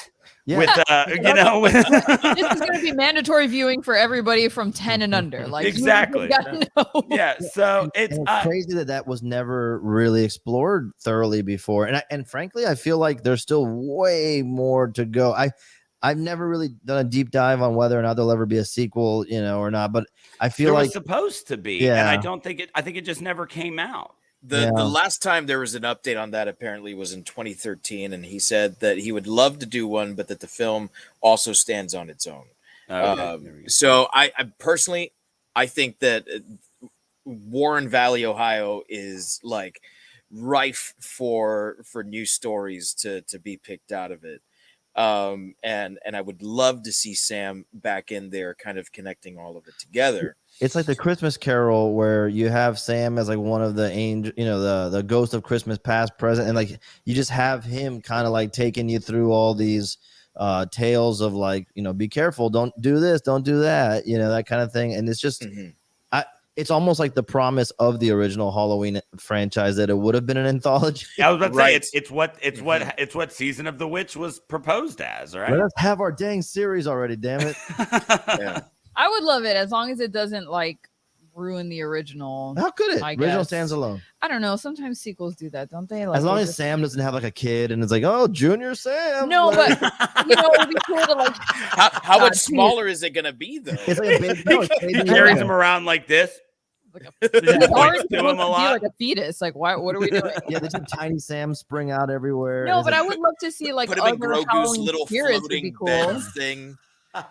I: Yeah.
H: With
A: This is going to be mandatory viewing for everybody from 10 and under. Like,
H: exactly.
A: You gotta know.
H: Yeah. So
I: it's crazy that was never really explored thoroughly before. And frankly, I feel like there's still way more to go. I've never really done a deep dive on whether or not there'll ever be a sequel, or not. But I feel
H: there
I: like
H: was supposed to be, and I don't think it. I think it just never came out.
B: The last time there was an update on that apparently was in 2013, and he said that he would love to do one, but that the film also stands on its own. So I personally, I think that Warren Valley, Ohio, is like rife for new stories to be picked out of it. And I would love to see Sam back in there, kind of connecting all of it together.
I: It's like the Christmas Carol where you have Sam as like one of the angel, the ghost of Christmas past, present, and like you just have him kind of like taking you through all these tales of like, be careful, don't do this, don't do that, that kind of thing. And it's just it's almost like the promise of the original Halloween franchise that it would have been an anthology.
H: I was about to say it's what Season of the Witch was proposed as, right?
I: Let us have our dang series already, damn it.
B: Yeah.
A: I would love it as long as it doesn't like ruin the original.
I: How could it?
A: I
I: Original
A: guess.
I: stands alone.
A: I don't know. Sometimes sequels do that, don't they? Like,
I: as long as Sam doesn't have like a kid and it's like, oh, Junior Sam.
A: No, but it would be cool to like.
B: How much smaller is it gonna be though?
I: It's like a baby. No, it's baby
H: carries him around like this.
A: Like
H: him a lot.
A: Like a fetus. Like, why? What are we doing?
I: Yeah, there's some tiny Sam spring out everywhere.
A: No, but I would love to see like
B: put him in
A: other
B: Grogu's
A: Halloween
B: little
A: spirits would
B: floating
A: be cool.
B: bed thing.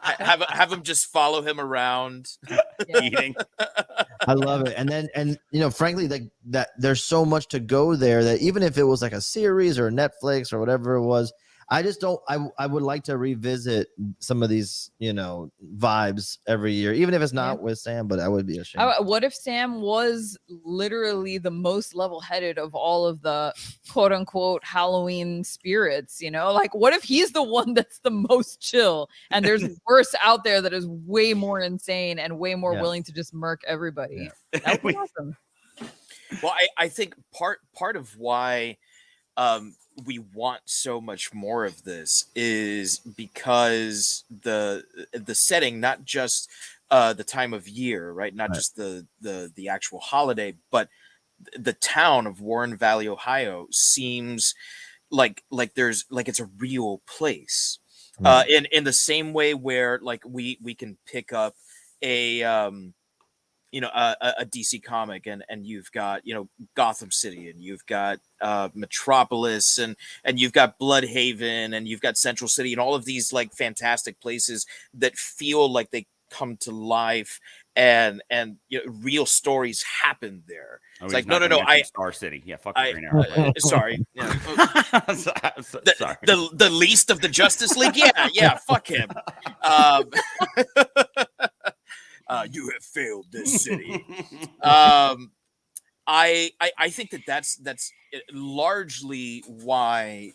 B: Have him just follow him around,
H: eating.
I: I love it. And then frankly, like that there's so much to go there that even if it was like a series or Netflix or whatever it was, I just don't. I would like to revisit some of these, vibes every year, even if it's not with Sam. But I would be ashamed.
A: What if Sam was literally the most level-headed of all of the quote-unquote Halloween spirits? Like what if he's the one that's the most chill, and there's worse out there that is way more insane and way more willing to just murk everybody? Yeah. That would be awesome.
B: Well, I think part of why we want so much more of this is because the setting, not just the time of year, right? Not just the actual holiday, but the town of Warren Valley, Ohio seems like there's like it's a real place. In the same way where like we can pick up a DC comic and you've got, Gotham City and you've got Metropolis and you've got Bloodhaven and you've got Central City and all of these like fantastic places that feel like they come to life and real stories happen there. It's like, no,
H: Star City. Yeah, fuck the Green Arrow.
B: Sorry.
H: Sorry.
B: The least of the Justice League. Yeah, fuck him. You have failed this city. I think that's largely why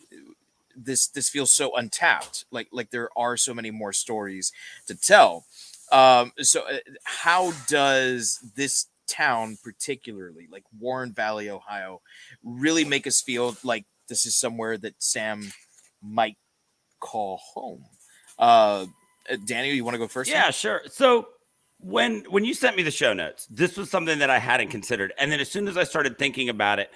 B: this feels so untapped. Like there are so many more stories to tell. So how does this town, particularly like Warren Valley, Ohio, really make us feel like this is somewhere that Sam might call home? Daniel, you want to go first?
H: Yeah, sure. So when you sent me the show notes, this was something that I hadn't considered. And then as soon as I started thinking about it,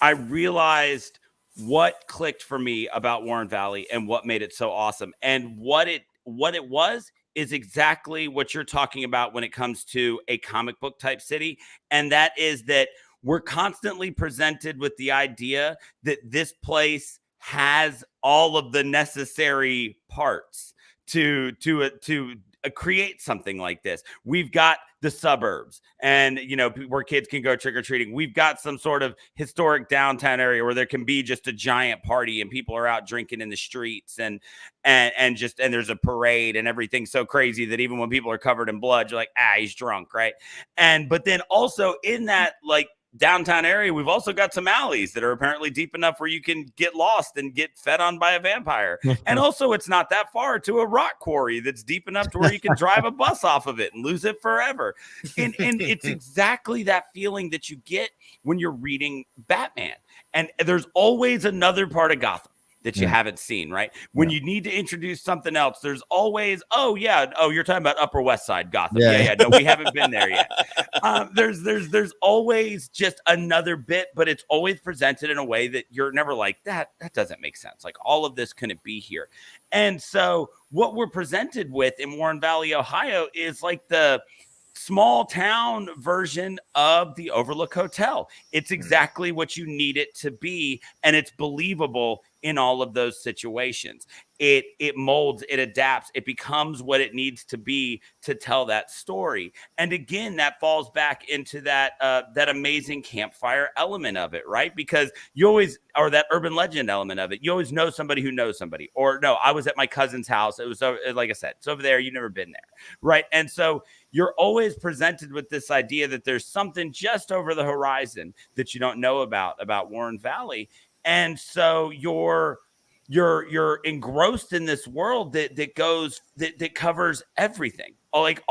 H: I realized what clicked for me about Warren Valley and what made it so awesome. And what it was is exactly what you're talking about when it comes to a comic book type city. And that is that we're constantly presented with the idea that this place has all of the necessary parts to create something like this. We've got the suburbs and, where kids can go trick-or-treating. We've got some sort of historic downtown area where there can be just a giant party and people are out drinking in the streets and there's a parade and everything's so crazy that even when people are covered in blood, you're like, he's drunk, right? But then also in that, like, downtown area, we've also got some alleys that are apparently deep enough where you can get lost and get fed on by a vampire. And also it's not that far to a rock quarry that's deep enough to where you can drive a bus off of it and lose it forever. And it's exactly that feeling that you get when you're reading Batman. And there's always another part of Gotham that you haven't seen, right? When you need to introduce something else, there's always, you're talking about Upper West Side Gotham. Yeah. No, we haven't been there yet. There's always just another bit, but it's always presented in a way that you're never like, that doesn't make sense. Like, all of this couldn't be here. And so what we're presented with in Warren Valley, Ohio is like the small town version of the Overlook Hotel. It's exactly what you need it to be, and it's believable in all of those situations. It molds, it adapts, it becomes what it needs to be to tell that story. And again, that falls back into that amazing campfire element of it, right? Because you always, or that urban legend element of it, you always know somebody who knows somebody. Or no, I was at my cousin's house. It was, like I said, it's over there. You've never been there, right? And so you're always presented with this idea that there's something just over the horizon that you don't know about Warren Valley. And so you're engrossed in this world that covers everything. Like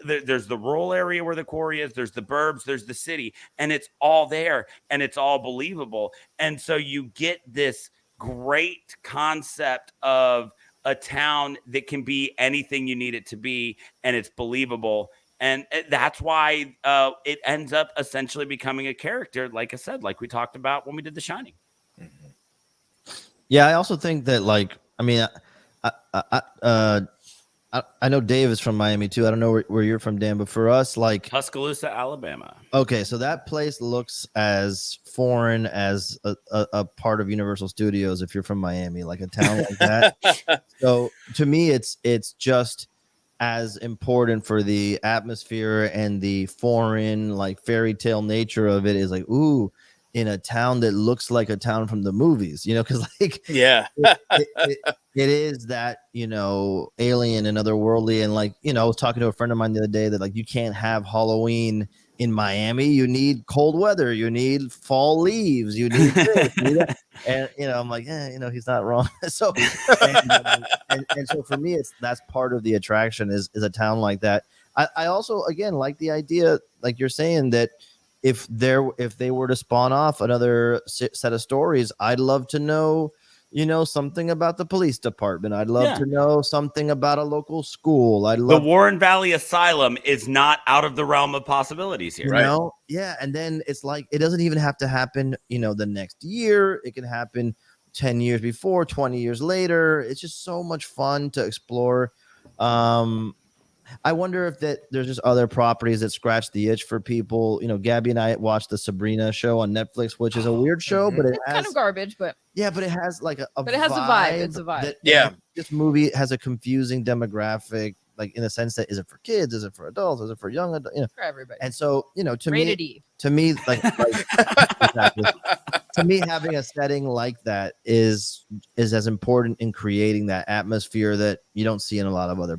H: there's the rural area where the quarry is, there's the burbs, there's the city, and it's all there and it's all believable. And so you get this great concept of a town that can be anything you need it to be, and it's believable. And that's why it ends up essentially becoming a character, like I said, like we talked about when we did The Shining.
I: Yeah, I also think that, like, I mean, I know Dave is from Miami too. I don't know where you're from, Dan, but for us, like,
H: Tuscaloosa, Alabama.
I: Okay, so that place looks as foreign as a part of Universal Studios if you're from Miami, like a town like that. So to me, it's just as important for the atmosphere and the foreign, like, fairy tale nature of it is like, ooh, in a town that looks like a town from the movies, because like, it is that, alien and otherworldly. And like, I was talking to a friend of mine the other day that, like, you can't have Halloween in Miami. You need cold weather, you need fall leaves, you need this, and I'm like, he's not wrong. So and so for me, that's part of the attraction is a town like that. I also, again, like the idea, like you're saying, that if they were to spawn off another set of stories, I'd love to know, something about the police department. I'd love to know something about a local school.
H: The Warren Valley Asylum is not out of the realm of possibilities here, right?
I: Yeah. And then it's like, it doesn't even have to happen, the next year. It can happen 10 years before, 20 years later. It's just so much fun to explore. I wonder if there's just other properties that scratch the itch for people. Gabby and I watched the Sabrina show on Netflix, which is a weird show, but it has
A: kind of garbage, but
I: it has like
A: but it has a vibe. It's a vibe.
I: This movie has a confusing demographic, like, in the sense that, is it for kids? Is it for adults? Is it for young adults?
A: For everybody.
I: And so,
A: Rated E.
I: To me, like exactly. To me, having a setting like that is as important in creating that atmosphere that you don't see in a lot of other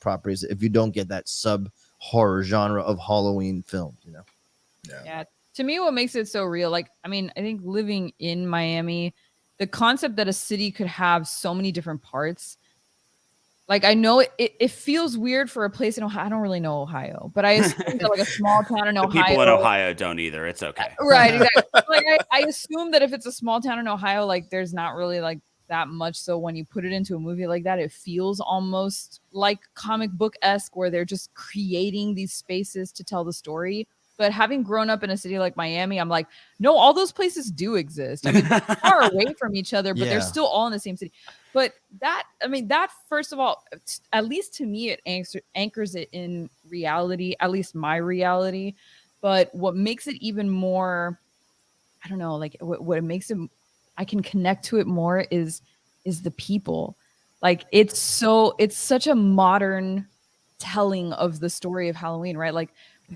I: properties. If you don't get that sub horror genre of Halloween films,
A: Yeah. To me, what makes it so real, like, I mean, I think living in Miami, the concept that a city could have so many different parts. Like, I know it feels weird for a place in Ohio. I don't really know Ohio, but I assume that, like, a small town in Ohio.
H: People in Ohio don't either. It's okay.
A: Right, exactly. Like, I assume that if it's a small town in Ohio, like, there's not really, like, that much. So when you put it into a movie like that, it feels almost like comic book-esque, where they're just creating these spaces to tell the story. But having grown up in a city like Miami, I'm like, no, all those places do exist. I mean, they're far away from each other, but they're still all in the same city. But that, I mean, that first of all, at least to me, it anchors it in reality, at least my reality. But what makes it even more, I don't know, like what it makes it, I can connect to it more is the people. Like it's such a modern telling of the story of Halloween, right? Like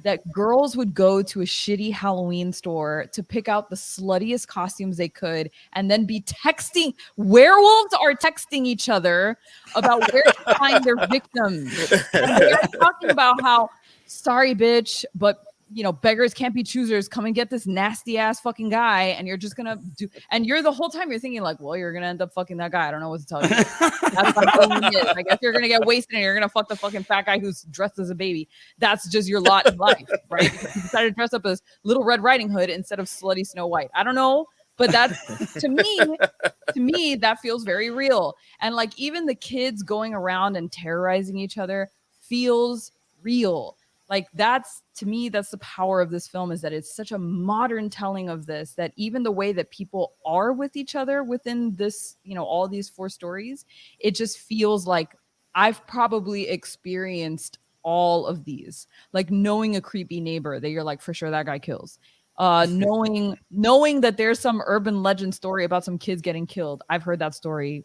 A: that girls would go to a shitty Halloween store to pick out the sluttiest costumes they could and then be texting. Werewolves are texting each other about where to find their victims. And they are talking about how, sorry, bitch, but you know, beggars can't be choosers. Come and get this nasty ass fucking guy, and you're just gonna do. And you're the whole time you're thinking like, well, you're gonna end up fucking that guy. I don't know what to tell you. That's what Halloween is. I guess you're gonna get wasted and you're gonna fuck the fucking fat guy who's dressed as a baby. That's just your lot in life, right? Because you decided to dress up as Little Red Riding Hood instead of slutty Snow White. I don't know, but that's to me that feels very real. And like even the kids going around and terrorizing each other feels real. Like that's, to me, that's the power of this film, is that it's such a modern telling of this, that even the way that people are with each other within this, you know, all these 4 stories, it just feels like I've probably experienced all of these, like knowing a creepy neighbor that you're like, for sure that guy kills. Knowing that there's some urban legend story about some kids getting killed. I've heard that story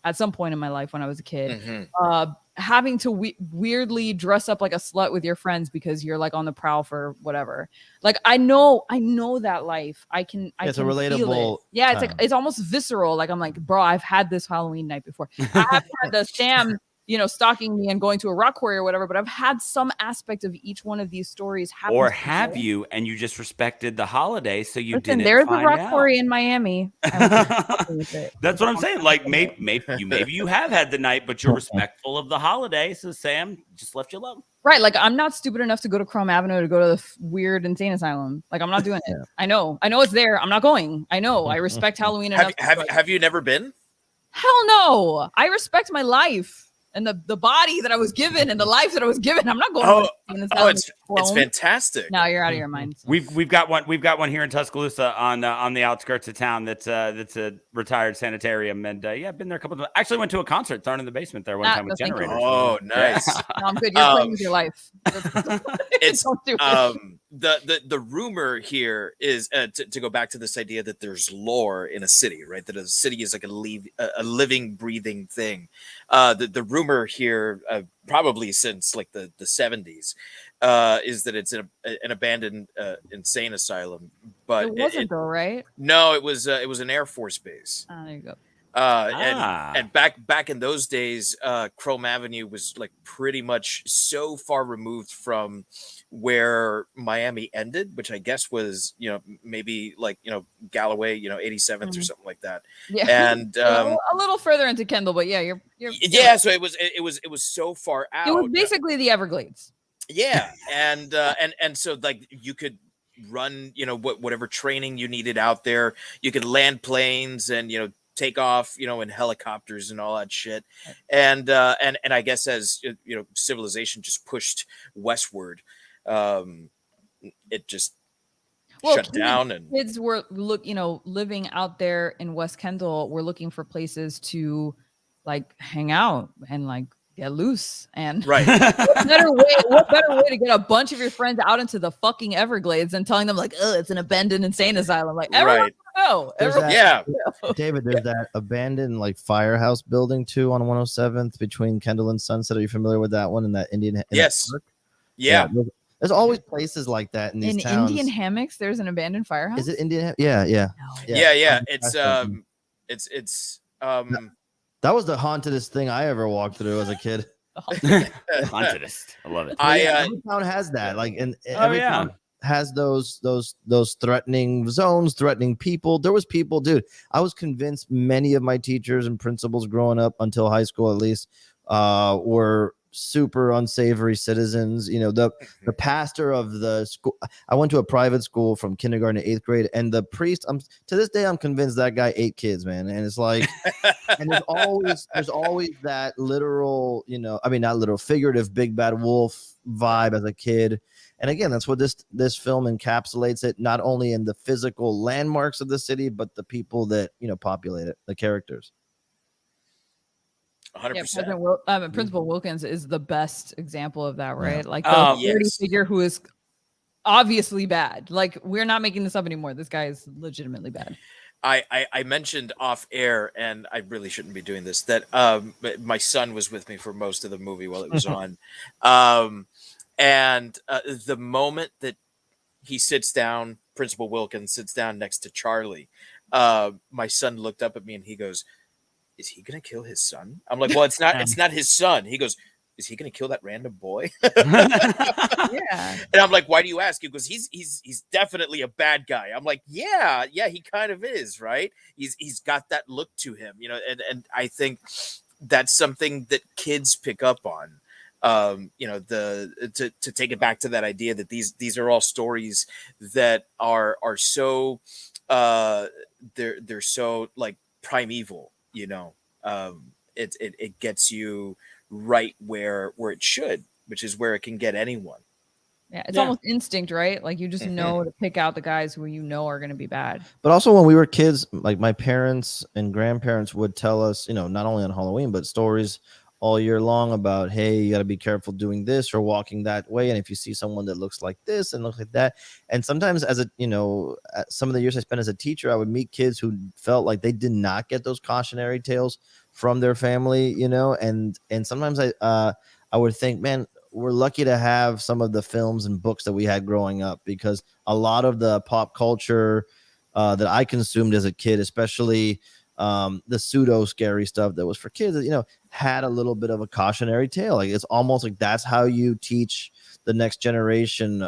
A: at some point in my life when I was a kid. Mm-hmm. Having to weirdly dress up like a slut with your friends because you're like on the prowl for whatever. Like I know that life. It's a relatable. Yeah, it's like it's almost visceral. Like I'm like, bro, I've had this Halloween night before. I haven't had the Sam, you know, stalking me and going to a rock quarry or whatever, but I've had some aspect of each one of these stories happen.
H: Or have you, and you just respected the holiday, so you didn't.
A: There's
H: find
A: a rock
H: out.
A: quarry in Miami.
H: That's what I'm saying. Like maybe you have had the night, but you're respectful of the holiday. So Sam just left you alone.
A: Right. Like I'm not stupid enough to go to Chrome Avenue to go to the weird insane asylum. Like I'm not doing it. I know it's there. I'm not going. I know. I respect Halloween enough.
B: Have you never been?
A: Hell no. I respect my life and the body that I was given and the life that I was given. I'm not going.
B: It's fantastic.
A: No, you're out of your mind.
H: We've got one here in Tuscaloosa on the outskirts of town that's a retired sanitarium, and I've been there a couple of times. Actually went to a concert thrown in the basement there one time with generators.
B: Oh, nice.
A: No, I'm good. You're playing with your life.
B: It's the rumor here is to go back to this idea that there's lore in a city, right? That a city is like a living, breathing thing. The rumor here, probably since like the 70s, is that it's an abandoned insane asylum. But
A: it wasn't though, right?
B: No, it was an Air Force base.
A: There you go.
B: And back in those days, Chrome Avenue was like pretty much so far removed from where Miami ended, which I guess was, you know, maybe like, you know, Galloway, you know, 87th or something like that.
A: Yeah.
B: And
A: a little further into Kendall, but yeah, you're
B: yeah. So it was so far out.
A: It was basically the Everglades.
B: Yeah, and so like you could run, you know, whatever training you needed out there. You could land planes and, you know, take off, you know, in helicopters and all that shit. And I guess as you know, civilization just pushed westward, it just shut down. And
A: kids were living out there in West Kendall. We're looking for places to like hang out and like get loose. And
B: right.
A: What better way to get a bunch of your friends out into the fucking Everglades than telling them like, oh, it's an abandoned insane asylum. Like everyone go.
B: Yeah.
I: David, there's that abandoned like firehouse building too on 107th between Kendall and Sunset. Are you familiar with that one in that Indian?
B: Yes. Yeah.
I: There's always places like that in these towns.
A: Indian hammocks, there's an abandoned firehouse.
I: Is it Indian? Yeah.
B: Yeah. It's
I: that was the hauntedest thing I ever walked through as a kid.
H: Hauntedest. I love it.
I: Every town has that. Like, and every town has those threatening zones, threatening people. There was people, dude. I was convinced many of my teachers and principals growing up until high school, at least, were super unsavory citizens. You know, the pastor of the school. I went to a private school from kindergarten to 8th grade, and the priest. To this day, I'm convinced that guy ate kids, man. And it's like, and there's always that literal, you know, I mean, not literal, figurative big bad wolf vibe as a kid. And again, that's what this film encapsulates it, not only in the physical landmarks of the city, but the people that, you know, populate it, the characters.
B: 100%.
A: Principal Wilkins is the best example of that, right?
I: Yeah.
A: Like the authority
B: Yes.
A: figure who is obviously bad. Like, we're not making this up anymore. This guy is legitimately bad.
B: I mentioned off air, and I really shouldn't be doing this, that my son was with me for most of the movie while it was on. And the moment that he sits down, Principal Wilkins sits down next to Charlie, my son looked up at me and he goes, "Is he gonna kill his son?" I'm like, "Well, it's not his son." He goes, "Is he gonna kill that random boy?"
A: Yeah.
B: And I'm like, "Why do you ask?" He goes, he's definitely a bad guy. I'm like, yeah, he kind of is, right? He's got that look to him, you know, and I think that's something that kids pick up on. You know, to take it back to that idea that these are all stories that are so they're so like primeval, you know. It gets you right where it should, which is where it can get anyone.
A: Yeah, it's almost instinct, right? Like, you just know to pick out the guys who you know are going to be bad.
I: But also, when we were kids, like my parents and grandparents would tell us, you know, not only on Halloween, but stories all year long about, hey, you got to be careful doing this or walking that way. And if you see someone that looks like this and looks like that. And sometimes as a, you know, some of the years I spent as a teacher, I would meet kids who felt like they did not get those cautionary tales from their family, you know, and sometimes I would think, man, we're lucky to have some of the films and books that we had growing up, because a lot of the pop culture that I consumed as a kid, especially the pseudo scary stuff that was for kids, you know, had a little bit of a cautionary tale. Like, it's almost like that's how you teach the next generation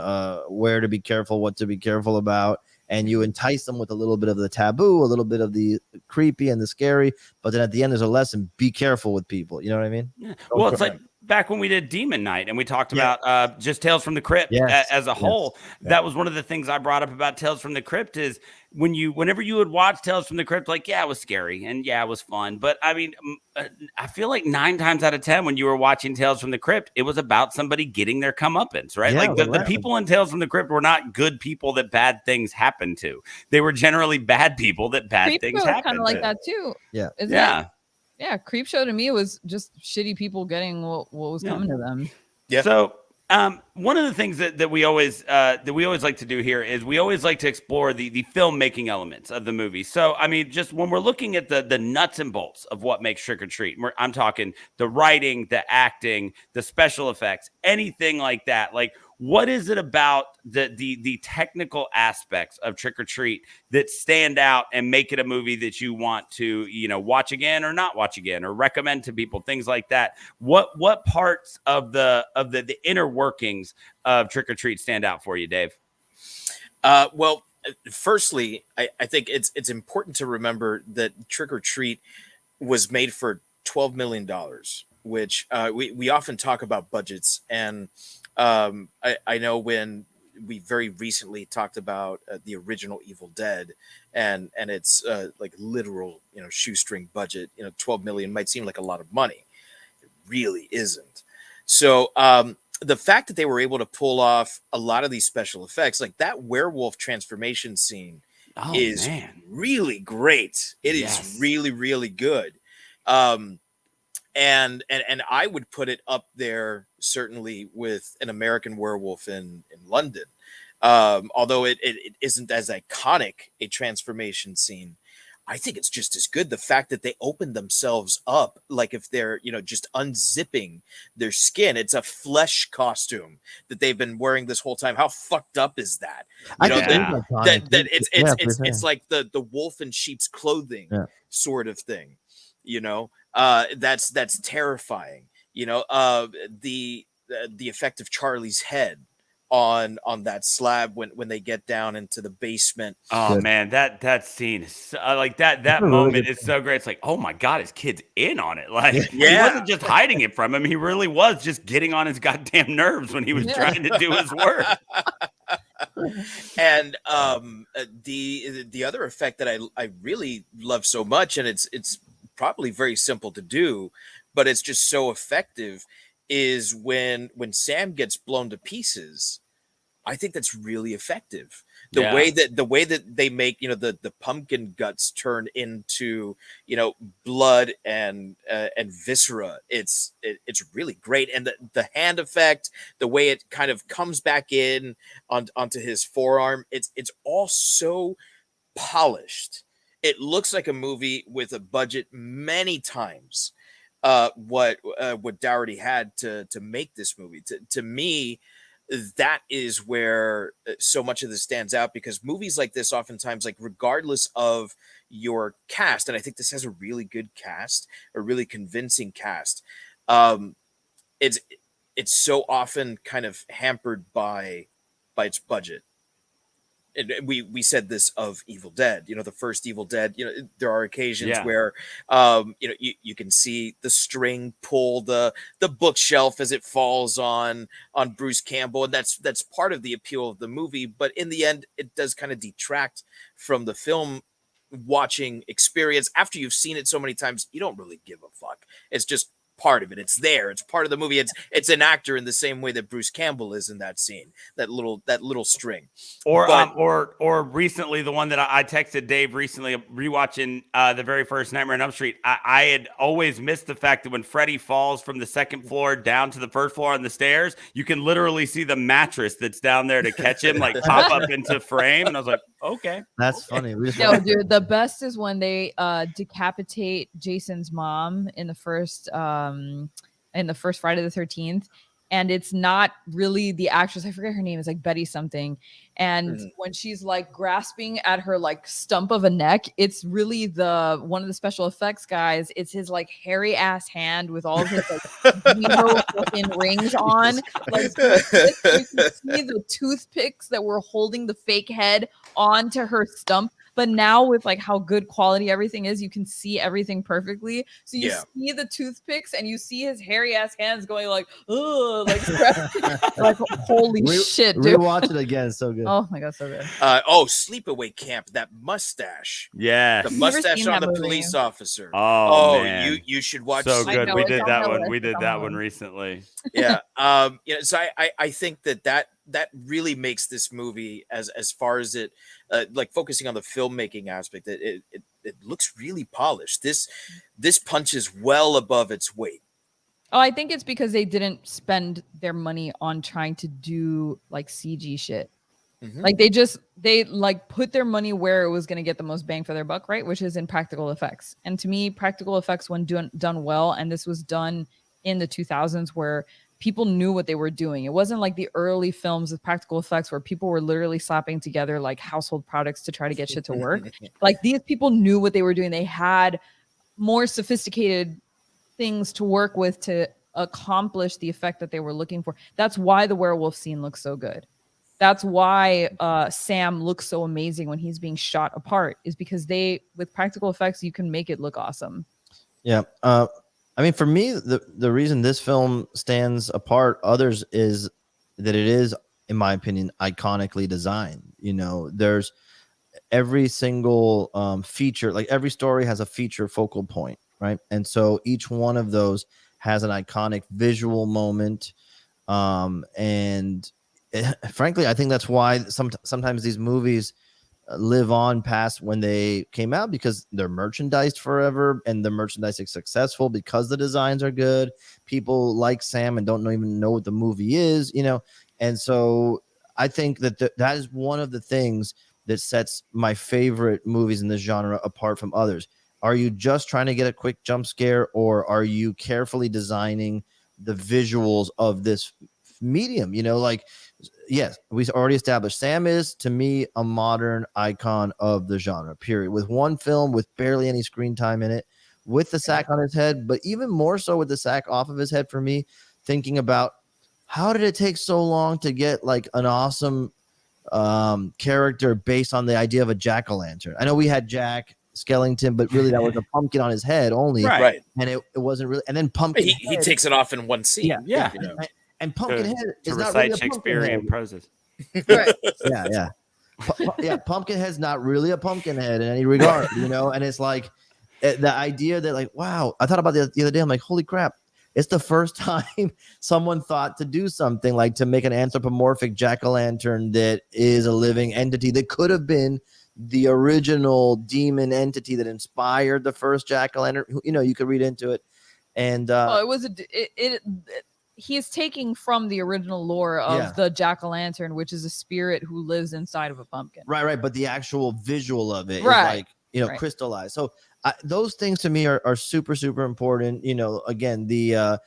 I: where to be careful, what to be careful about. And you entice them with a little bit of the taboo, a little bit of the creepy and the scary. But then at the end, there's a lesson. Be careful with people. You know what I mean?
H: Yeah. Well, it's like back when we did Demon Night and we talked about just Tales from the Crypt as a whole. That was one of the things I brought up about Tales from the Crypt is whenever you would watch Tales from the Crypt, like, yeah, it was scary and yeah, it was fun. But I mean, I feel like 9 times out of 10 when you were watching Tales from the Crypt, it was about somebody getting their comeuppance, right?
I: Yeah,
H: like the people in Tales from the Crypt were not good people that bad things happened to. They were generally bad people that bad things happened to.
A: Kind of like that too.
I: Yeah.
A: Yeah, Creepshow to me was just shitty people getting what was coming to them.
B: Yeah.
H: So one of the things that we always like to do here is we always like to explore the filmmaking elements of the movie. So I mean, just when we're looking at the nuts and bolts of what makes Trick or Treat, I'm talking the writing, the acting, the special effects, anything like that. Like, what is it about the technical aspects of Trick or Treat that stand out and make it a movie that you want to, you know, watch again or not watch again or recommend to people, things like that? What parts of the inner workings of Trick or Treat stand out for you, Dave?
B: Well, firstly, I think it's important to remember that Trick or Treat was made for $12 million, which we often talk about budgets. And I know when we very recently talked about the original Evil Dead and it's like literal, you know, shoestring budget, you know, 12 million might seem like a lot of money. It really isn't. So the fact that they were able to pull off a lot of these special effects, like that werewolf transformation scene is really great. It is really, really good. And I would put it up there certainly with An American Werewolf in London. Although it isn't as iconic a transformation scene, I think it's just as good. The fact that they open themselves up, like if they're, you know, just unzipping their skin, it's a flesh costume that they've been wearing this whole time. How fucked up is that? You know, that it's like the wolf in sheep's clothing sort of thing. You know, that's terrifying. You know, the effect of Charlie's head on that slab when they get down into the basement.
H: Oh man, that scene is so, like that
I: a really
H: moment
I: good
H: is so great. It's like, oh my god, his kid's in on it. Like he
B: Yeah.
H: wasn't just hiding it from him; he really was just getting on his goddamn nerves when he was trying to do his work.
B: And the other effect that I really love so much, and it's probably very simple to do, but it's just so effective, is when Sam gets blown to pieces. I think that's really effective. The way that they make, the pumpkin guts turn into, blood and viscera. It's really great. And the hand effect, the way it kind of comes back in onto his forearm, it's all so polished. It looks like a movie with a budget many times what Dougherty had to make this movie. To me, that is where so much of this stands out, because movies like this oftentimes, like, regardless of your cast, and I think this has a really good cast, a really convincing cast, it's so often kind of hampered by its budget. And we said this of Evil Dead, the first Evil Dead, there are occasions where, you can see the string pull the bookshelf as it falls on Bruce Campbell. And that's part of the appeal of the movie. But in the end, it does kind of detract from the film watching experience. After you've seen it so many times, you don't really give a fuck. It's just part of it. It's there. It's part of the movie. It's an actor in the same way that Bruce Campbell is in that scene, that little string.
H: Or recently, the one that I texted Dave recently, rewatching the very first Nightmare on Elm Street. I had always missed the fact that when Freddy falls from the second floor down to the first floor on the stairs, you can literally see the mattress that's down there to catch him, like, pop up into frame. And I was like, okay,
I: that's funny.
A: No, dude, the best is when they decapitate Jason's mom in the first Friday the 13th, and it's not really the actress, I forget her name, it's like Betty something, and when she's like grasping at her like stump of a neck, it's really one of the special effects guys. It's his like hairy ass hand with all of his like fucking rings on, like you can see the toothpicks that were holding the fake head onto her stump. But now with like how good quality everything is, you can see everything perfectly. So you see the toothpicks and you see his hairy ass hands going like, ugh, like holy shit, dude.
I: Rewatch it again. It's so good.
A: Oh my god, so good.
B: Sleepaway Camp, that mustache.
H: Yeah.
B: The mustache on the police officer.
H: Oh man.
B: You should watch.
H: So good.
A: Know,
H: we did that one.
A: list.
H: We did that one recently.
B: Yeah. So I think that really makes this movie, as far as it like focusing on the filmmaking aspect, it looks really polished. This punches well above its weight.
A: Oh, I think it's because they didn't spend their money on trying to do like CG shit. Like they like put their money where it was going to get the most bang for their buck, right? Which is in practical effects. And to me, practical effects, when done well, and this was done in the 2000s, where people knew what they were doing. It wasn't like the early films with practical effects where people were literally slapping together like household products to try to get shit to work. Like, these people knew what they were doing. They had more sophisticated things to work with to accomplish the effect that they were looking for. That's why the werewolf scene looks so good. That's why Sam looks so amazing when he's being shot apart, is because with practical effects, you can make it look awesome. Yeah.
I: I mean, for me, the reason this film stands apart others is that it is, in my opinion, iconically designed. There's every single feature, like every story has a feature focal point, right? And so each one of those has an iconic visual moment. Frankly, I think that's why sometimes these movies live on past when they came out, because they're merchandised forever, and the merchandise is successful because the designs are good. People like Sam and don't even know what the movie is, and so I think that that is one of the things that sets my favorite movies in this genre apart from others. Are you just trying to get a quick jump scare, or are you carefully designing the visuals of this medium? Yes, we already established Sam is, to me, a modern icon of the genre, period. With one film with barely any screen time in it, with the sack on his head, but even more so with the sack off of his head for me, thinking about how did it take so long to get like an awesome character based on the idea of a jack-o'-lantern? I know we had Jack Skellington, but really that was a pumpkin on his head only,
B: Right.
I: and it wasn't really. And then Pumpkin,
B: he takes it off in one scene.
H: Yeah.
B: You know?
I: and Pumpkinhead
H: To
I: is not
H: recite
I: really a
H: Shakespearean
I: Pumpkinhead.
H: proses.
A: Right.
I: Yeah. Pumpkinhead's not really a Pumpkinhead in any regard, you know. And it's like the idea that, like, wow, I thought about the other day. I'm like, holy crap. It's the first time someone thought to do something like to make an anthropomorphic jack-o'-lantern that is a living entity that could have been the original demon entity that inspired the first jack-o'-lantern. You know, you could read into it. And
A: well, it was he is taking from the original lore of the jack-o'-lantern, which is a spirit who lives inside of a pumpkin.
I: Right. But the actual visual of it is
A: Right.
I: like, you know, crystallized. So those things to me are super, super important. You know, again, the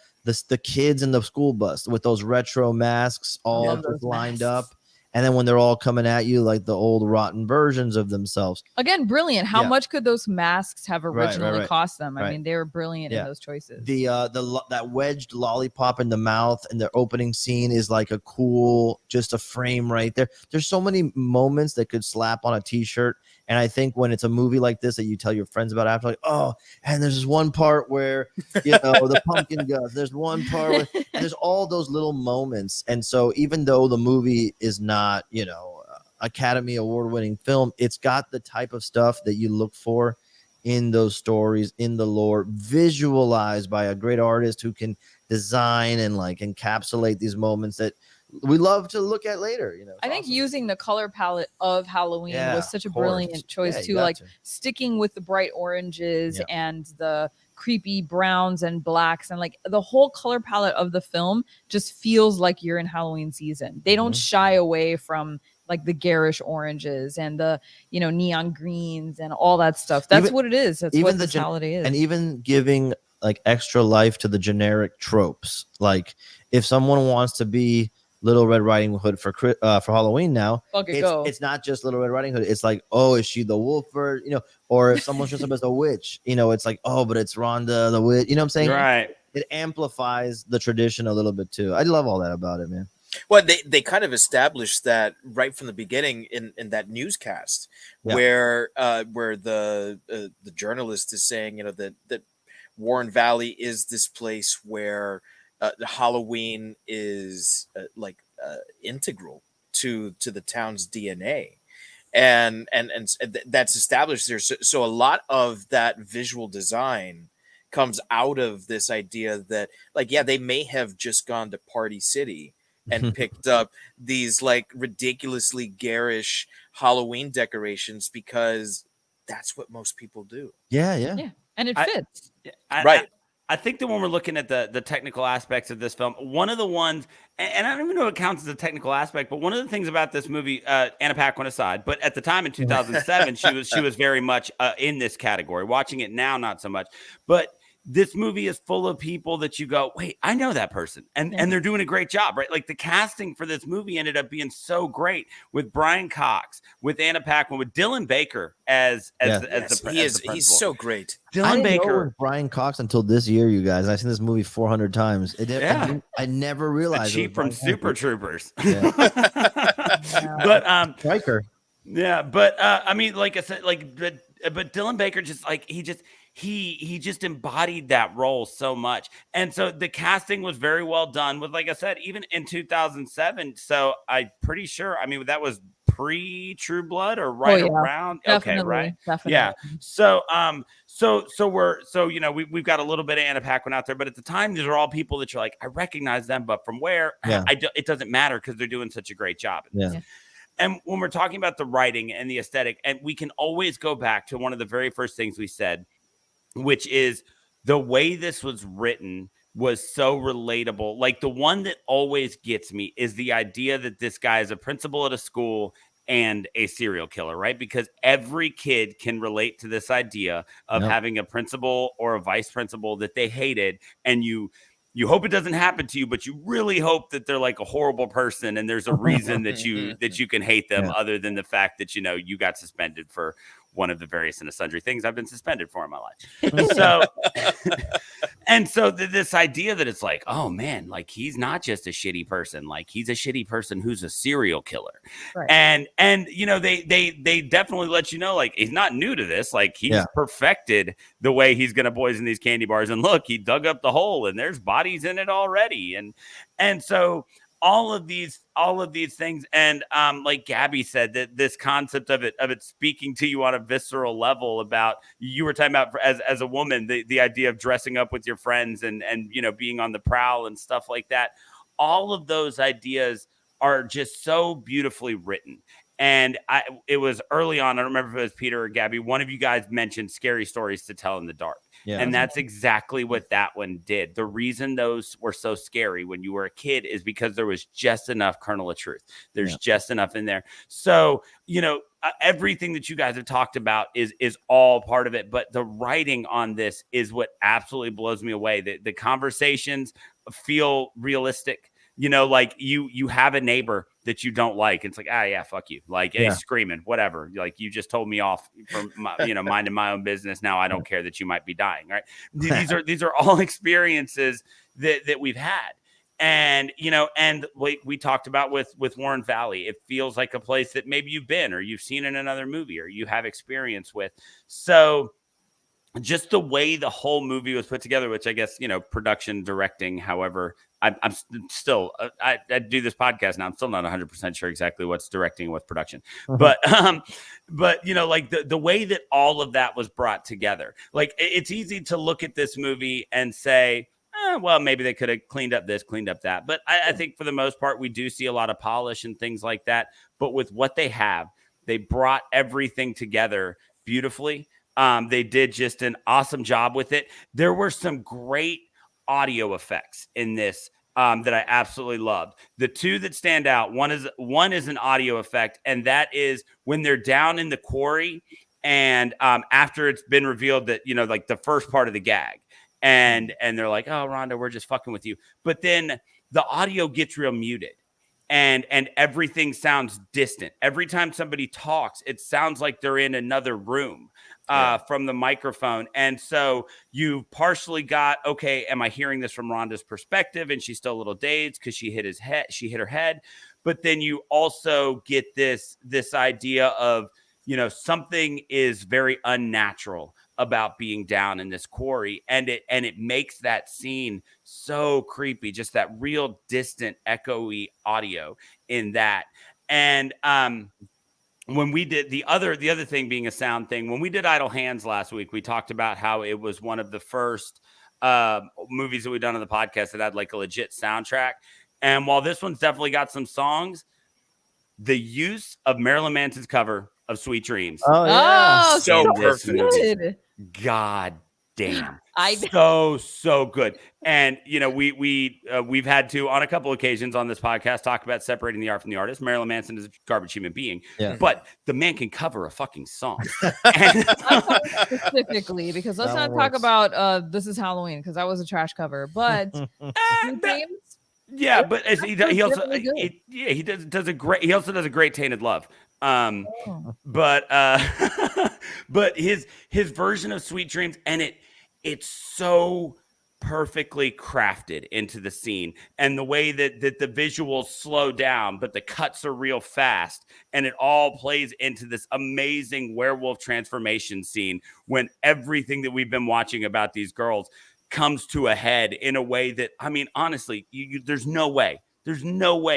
I: kids in the school bus with those retro masks all just lined up. And then when they're all coming at you like the old rotten versions of themselves.
A: Again, brilliant. How much could those masks have originally cost them? I mean, they were brilliant in those choices.
I: That wedged lollipop in the mouth and the opening scene is like a cool, just a frame right there. There's so many moments that could slap on a t-shirt. And I think when it's a movie like this that you tell your friends about after, like, oh, and there's this one part where, you know, the pumpkin guts. There's one part where there's all those little moments. And so even though the movie is not, you know, Academy Award-winning film, it's got the type of stuff that you look for in those stories, in the lore, visualized by a great artist who can design and like encapsulate these moments that we love to look at later. You know,
A: I think using the color palette of Halloween was such a brilliant choice too, like sticking with the bright oranges and the creepy browns and blacks, and like the whole color palette of the film just feels like you're in Halloween season. They don't shy away from like the garish oranges and the, you know, neon greens and all that stuff. That's what it is. That's what this holiday is.
I: And even giving like extra life to the generic tropes. Like if someone wants to be Little Red Riding Hood for Halloween now, it's not just Little Red Riding Hood. It's like, oh, is she the wolf, or, you know, or if someone's dressed up as a witch, you know, it's like, oh, but it's Rhonda the witch. You know what I'm saying?
H: Right.
I: It amplifies the tradition a little bit too. I love all that about it, man.
B: Well, they kind of established that right from the beginning in that newscast where the journalist is saying, you know, that Warren Valley is this place where Halloween is integral to the town's DNA, and that's established there. So a lot of that visual design comes out of this idea that, like, they may have just gone to Party City and picked up these like ridiculously garish Halloween decorations because that's what most people do.
A: Yeah, and it fits.
B: Right.
H: I think that when we're looking at the technical aspects of this film, one of the ones, and I don't even know if it counts as a technical aspect, but one of the things about this movie, Anna Paquin aside, but at the time in 2007, she was very much in this category. Watching it now, not so much. But this movie is full of people that you go, wait, I know that person. And they're doing a great job, right? Like the casting for this movie ended up being so great with Brian Cox, with Anna Paquin, with Dylan Baker as the principal.
B: He's so great.
H: Dylan Baker.
I: Brian Cox until this year, you guys. I've seen this movie 400 times. I never realized.
H: The Chief from Super Troopers.
I: Yeah.
H: But
I: Striker.
H: Yeah, but I mean, like I said, but Dylan Baker he just embodied that role so much. And so the casting was very well done with, like I said, even in 2007. So I'm pretty sure, I mean, that was pre-True Blood or around.
A: Definitely,
H: okay, right.
A: Definitely.
H: Yeah. So you know, we've got a little bit of Anna Paquin out there, but at the time, these are all people that you're like, I recognize them, but from where? It doesn't matter because they're doing such a great job.
I: Yeah.
H: And when we're talking about the writing and the aesthetic, and we can always go back to one of the very first things we said, which is the way this was written was so relatable. Like the one that always gets me is the idea that this guy is a principal at a school and a serial killer, right? Because every kid can relate to this idea of having a principal or a vice principal that they hated, and you hope it doesn't happen to you, but you really hope that they're like a horrible person and there's a reason that you can hate them other than the fact that, you know, you got suspended for one of the various and sundry things I've been suspended for in my life. So, and so this idea that it's like, oh man, like he's not just a shitty person, like he's a shitty person who's a serial killer.
A: Right.
H: And you know, they definitely let you know, like he's not new to this, like he's perfected the way he's gonna poison these candy bars. And look, he dug up the hole and there's bodies in it already. And so all of these things, and like Gabby said, that this concept of it speaking to you on a visceral level about, you were talking about as a woman, the idea of dressing up with your friends and you know, being on the prowl and stuff like that. All of those ideas are just so beautifully written. And it was early on, I don't remember if it was Peter or Gabby, one of you guys mentioned scary stories to tell in the dark. Yeah. And that's exactly what that one did. The reason those were so scary when you were a kid is because there was just enough kernel of truth. There's just enough in there. So, you know, everything that you guys have talked about is all part of it. But the writing on this is what absolutely blows me away. The conversations feel realistic. You know, like you have a neighbor that you don't like. It's like, yeah, fuck you. Like, hey, screaming, whatever. Like, you just told me off from my, you know, minding my own business. Now I don't care that you might be dying. Right. These are all experiences that we've had. And, you know, and we talked about with Warren Valley, it feels like a place that maybe you've been, or you've seen in another movie, or you have experience with. So just the way the whole movie was put together, which I guess, you know, production, directing, however, I'm still, I do this podcast now. I'm still not 100% sure exactly what's directing and what's production, but you know, like the way that all of that was brought together, like it's easy to look at this movie and say, well, maybe they could have cleaned up this, cleaned up that. But I think for the most part, we do see a lot of polish and things like that. But with what they have, they brought everything together beautifully. They did just an awesome job with it. There were some great audio effects in this that I absolutely loved. The two that stand out, one is an audio effect, and that is when they're down in the quarry, and after it's been revealed that, you know, like the first part of the gag, and they're like, oh, Rhonda, we're just fucking with you. But then the audio gets real muted. And everything sounds distant. Every time somebody talks, it sounds like they're in another room from the microphone. And so you partially got, okay, am I hearing this from Rhonda's perspective? And she's still a little dazed because she hit her head. But then you also get this idea of, you know, something is very unnatural about being down in this quarry, and it makes that scene so creepy, just that real distant echoey audio in that. And when we did the other thing being a sound thing, when we did Idle Hands last week, we talked about how it was one of the first movies that we've done on the podcast that had like a legit soundtrack. And while this one's definitely got some songs, the use of Marilyn Manson's cover of Sweet Dreams.
I: Oh, yeah.
A: Oh,
B: so
A: perfect. Good.
H: God damn. So good. And, you know, we've had to, on a couple occasions on this podcast, talk about separating the art from the artist. Marilyn Manson is a garbage human being, but the man can cover a fucking song.
A: Specifically, because let's not talk about This Is Halloween, because that was a trash cover. But
H: yeah, but he also he does a great, he also does a great Tainted Love. But his version of Sweet Dreams, and it's so perfectly crafted into the scene, and the way that the visuals slow down, but the cuts are real fast, and it all plays into this amazing werewolf transformation scene when everything that we've been watching about these girls comes to a head in a way that, I mean, honestly, there's no way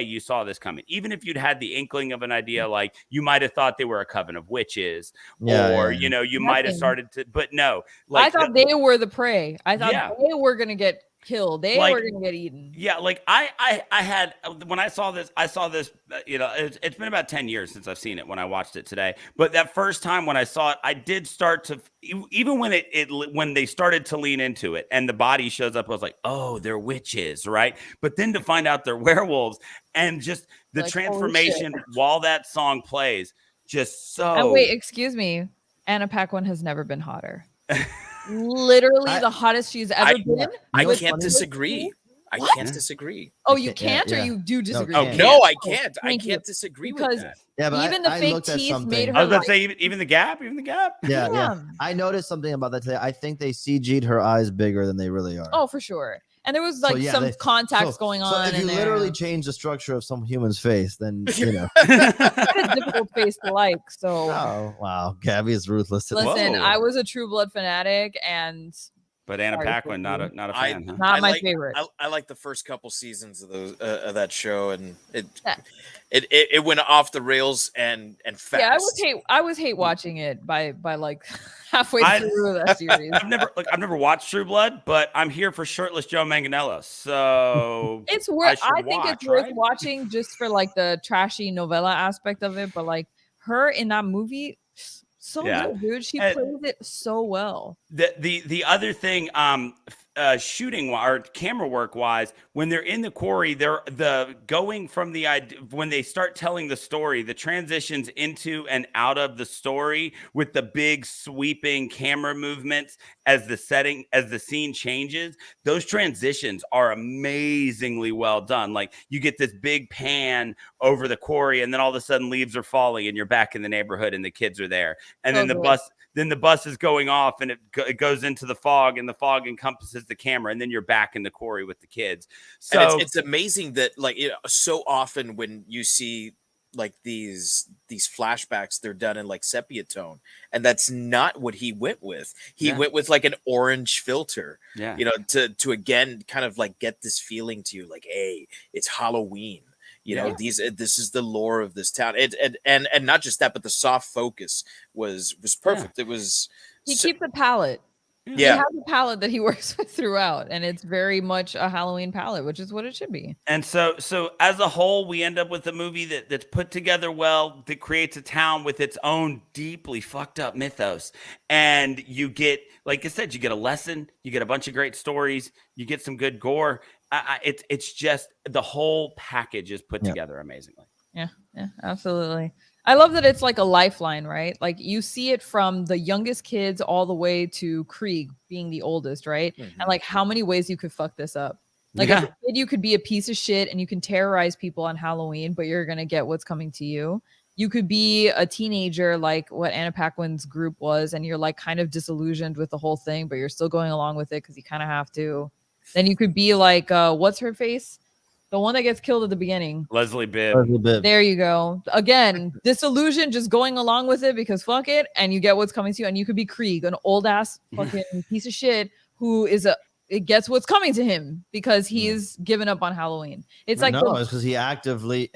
H: you saw this coming. Even if you'd had the inkling of an idea, like you might have thought they were a coven of witches, you know, you might have started to, but no. Like,
A: I thought they were the prey. I thought they were going to get killed. They were going to get eaten.
H: Yeah, like I had, when I saw this, you know, it's been about 10 years since I've seen it when I watched it today. But that first time when I saw it, I did start to, even when when they started to lean into it and the body shows up, I was like, oh, they're witches, right? But then to find out they're werewolves, and just the transformation while that song plays, just so.
A: And wait, excuse me, Anna Paquin has never been hotter. Literally the hottest she's ever been.
B: I can't disagree. I
A: What?
B: can't disagree.
A: Oh, you
I: can't-
A: can't,
I: yeah,
A: or
I: yeah.
A: you do disagree?
I: No,
B: Oh,
I: can't.
B: no, I can't. I
A: Thank you.
B: can't disagree
A: Because
B: with that.
I: Yeah, but
A: even
I: I
A: the fake
I: looked at
A: teeth
I: something.
A: made
H: I
A: her
H: was about
A: like,
H: to say even the gap,
I: Yeah, yeah.
A: Damn.
I: I noticed something about that today. I think they CG'd her eyes bigger than they really are.
A: oh, for sure. And there was
I: So,
A: like
I: yeah,
A: some
I: they-
A: contacts
I: so-
A: going
I: So
A: on.
I: if you
A: in
I: literally
A: there.
I: change the structure of some human's face, then you know.
A: It's a difficult face to like. So
I: Oh wow, Gabby is ruthless.
A: listen,
H: Whoa.
A: I was a True Blood fanatic, and
H: But Anna
A: Sorry,
H: Paquin, not
A: Sophie.
H: a
B: I-
H: fan, huh?
A: not my
B: like,
A: favorite.
B: I like the first couple seasons of those of that show, and
A: Yeah.
B: it went off the rails and fast.
A: Yeah, I was hate watching it by like halfway
H: I-
A: through that series.
H: I've never watched True Blood, but I'm here for shirtless Joe Manganiello. So
A: It's worth.
H: should
A: I think it's
H: watch,
A: worth
H: right?
A: watching just for like the trashy novella aspect of it. But like her in that movie, so
H: Yeah.
A: good, dude. She
H: And-
A: plays it so well.
H: The other thing, shooting or camera work wise, when they're in the quarry, they're going from the idea when they start telling the story, the transitions into and out of the story with the big sweeping camera movements as the scene changes. Those transitions are amazingly well done. Like you get this big pan over the quarry, and then all of a sudden leaves are falling, and you're back in the neighborhood, and the kids are there, and
A: So
H: then the
A: good.
H: bus is going off, and it goes into the fog, and the fog encompasses the camera, and then you're back in the quarry with the kids. So
B: And it's amazing that like so often when you see like these flashbacks, they're done in like sepia tone, and that's not what he went with. He
H: Yeah.
B: went with like an orange filter,
H: yeah,
B: to again kind of like get this feeling to you, like, hey, it's Halloween.
H: Yeah.
B: This is the lore of this town. And not just that, but the soft focus was perfect. It was
A: He keeps a palette. He
B: yeah.
A: has a palette that he works with throughout, and it's very much a Halloween palette, which is what it should be.
H: and so as a whole, we end up with a movie that's put together well, that creates a town with its own deeply fucked up mythos, and you get, like I said, you get a lesson, you get a bunch of great stories, you get some good gore. It's just the whole package is put together amazingly.
A: Yeah, absolutely. I love that it's like a lifeline, right? Like you see it from the youngest kids all the way to Krieg being the oldest, right?
B: Mhm.
A: And like how many ways you could fuck this up. Like as a kid, you could be a piece of shit and you can terrorize people on Halloween, but you're gonna get what's coming to you. You could be a teenager like what Anna Paquin's group was, and you're like kind of disillusioned with the whole thing, but you're still going along with it because you kind of have to. Then you could be like, what's her face? The one that gets killed at the beginning.
H: Leslie Bibb.
A: There you go. Again, disillusion, just going along with it because fuck it, and you get what's coming to you. And you could be Krieg, an old ass fucking piece of shit who it gets what's coming to him because he's given up on Halloween. It's like
I: no, it's because he actively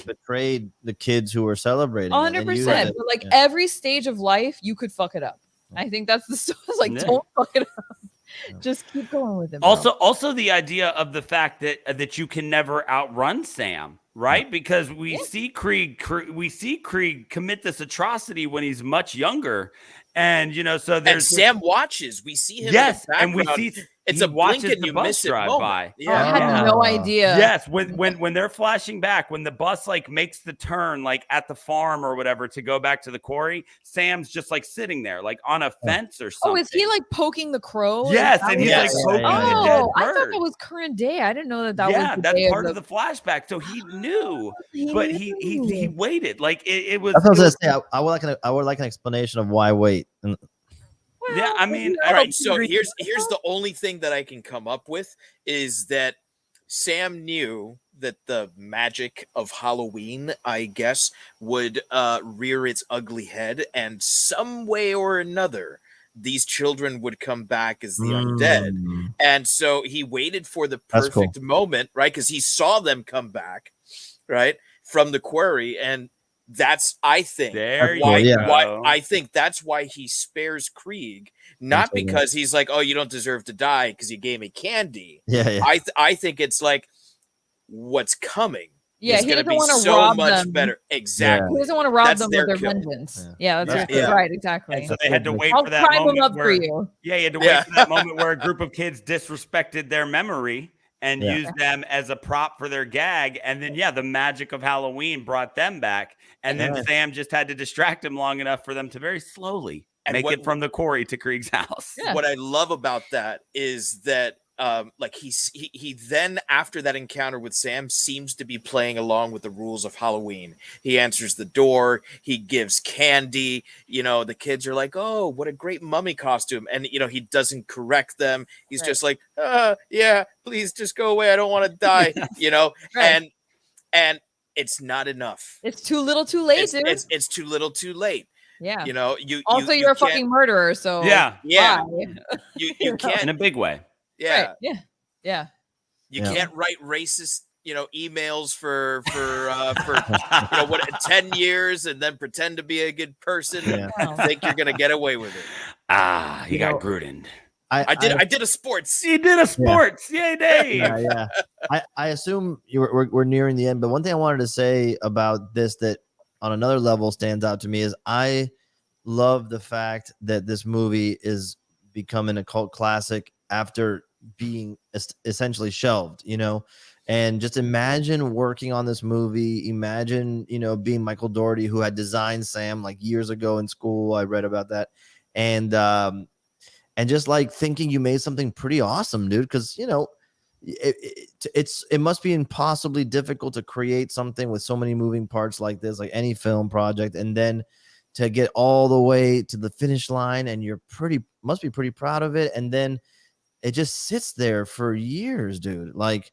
I: betrayed the kids who were celebrating.
A: 100%. But like every stage of life, you could fuck it up. I think that's the story. Like, don't fuck it up. Just keep going with it. Bro.
H: Also the idea of the fact that you can never outrun Sam, right? Because we see Krieg commit this atrocity when he's much younger, and so there's
B: Sam watches. We see him.
H: Yes,
B: in the
H: and we
B: background.
H: see
B: it's
H: he
B: a blink
H: watches
B: and
H: the
B: you
H: bus
B: miss it
H: drive
B: moment.
H: by.
A: I had no idea.
H: Yes, when they're flashing back, when the bus like makes the turn like at the farm or whatever to go back to the quarry, Sam's just like sitting there like on a fence or something.
A: Oh, is he like poking the crow?
H: Yes, and he's like poking the dead
A: I thought
H: bird.
A: that was current day. I didn't know that was the
H: that's
A: day
H: part of the flashback. So he knew, but he
A: knew.
H: waited. Like it was.
I: That's what I was gonna say. I would like an explanation of why wait.
H: Yeah, I mean,
B: all right. So here's the only thing that I can come up with is that Sam knew that the magic of Halloween, I guess, would rear its ugly head, and some way or another, these children would come back as the undead. And so he waited for the perfect moment, right? Because he saw them come back, right, from the quarry, and that's, I think, why I think that's why he spares Krieg, not because he's like, oh, you don't deserve to die because you gave me candy.
I: Yeah.
B: I think it's like what's coming.
A: Yeah,
B: is
A: he
B: going to
A: doesn't
B: be
A: want to
B: so
A: rob
B: much
A: them.
B: better. Exactly.
A: He doesn't want to rob
B: That's
A: them
B: their
A: of their
B: kill.
A: vengeance. Yeah, that's right. Exactly.
H: And so they had to wait
A: I'll
H: for that
A: prime them
H: moment
A: up
H: where,
A: for you.
H: yeah, you had to wait for that moment where a group of kids disrespected their memory and used them as a prop for their gag. And then, the magic of Halloween brought them back. And then Sam just had to distract him long enough for them to very slowly make it from the quarry to Krieg's house.
B: What I love about that is that like he then after that encounter with Sam seems to be playing along with the rules of Halloween. He answers the door, he gives candy, the kids are like, oh, what a great mummy costume, and he doesn't correct them. He's just like, yeah, please just go away, I don't want to die.
A: Right.
B: and it's not enough.
A: It's too little too late, dude.
B: It's too little too late.
A: Yeah.
B: You're
A: a fucking murderer, so
H: yeah.
B: You can't,
H: in a big way.
B: yeah.
A: Right. Yeah.
B: You can't write racist, emails for 10 years and then pretend to be a good person and think you're gonna get away with it.
H: You got Gruden.
B: I did a sports.
H: You did a sports. Yay, Dave.
I: Yeah. I assume we're nearing the end, but one thing I wanted to say about this that on another level stands out to me is I love the fact that this movie is becoming a cult classic after being essentially shelved, and just imagine working on this movie. Imagine, being Michael Dougherty, who had designed Sam like years ago in school. I read about that. And just like thinking you made something pretty awesome, dude. Cause it must be impossibly difficult to create something with so many moving parts like this, like any film project. And then to get all the way to the finish line and must be pretty proud of it. And then it just sits there for years, dude. Like,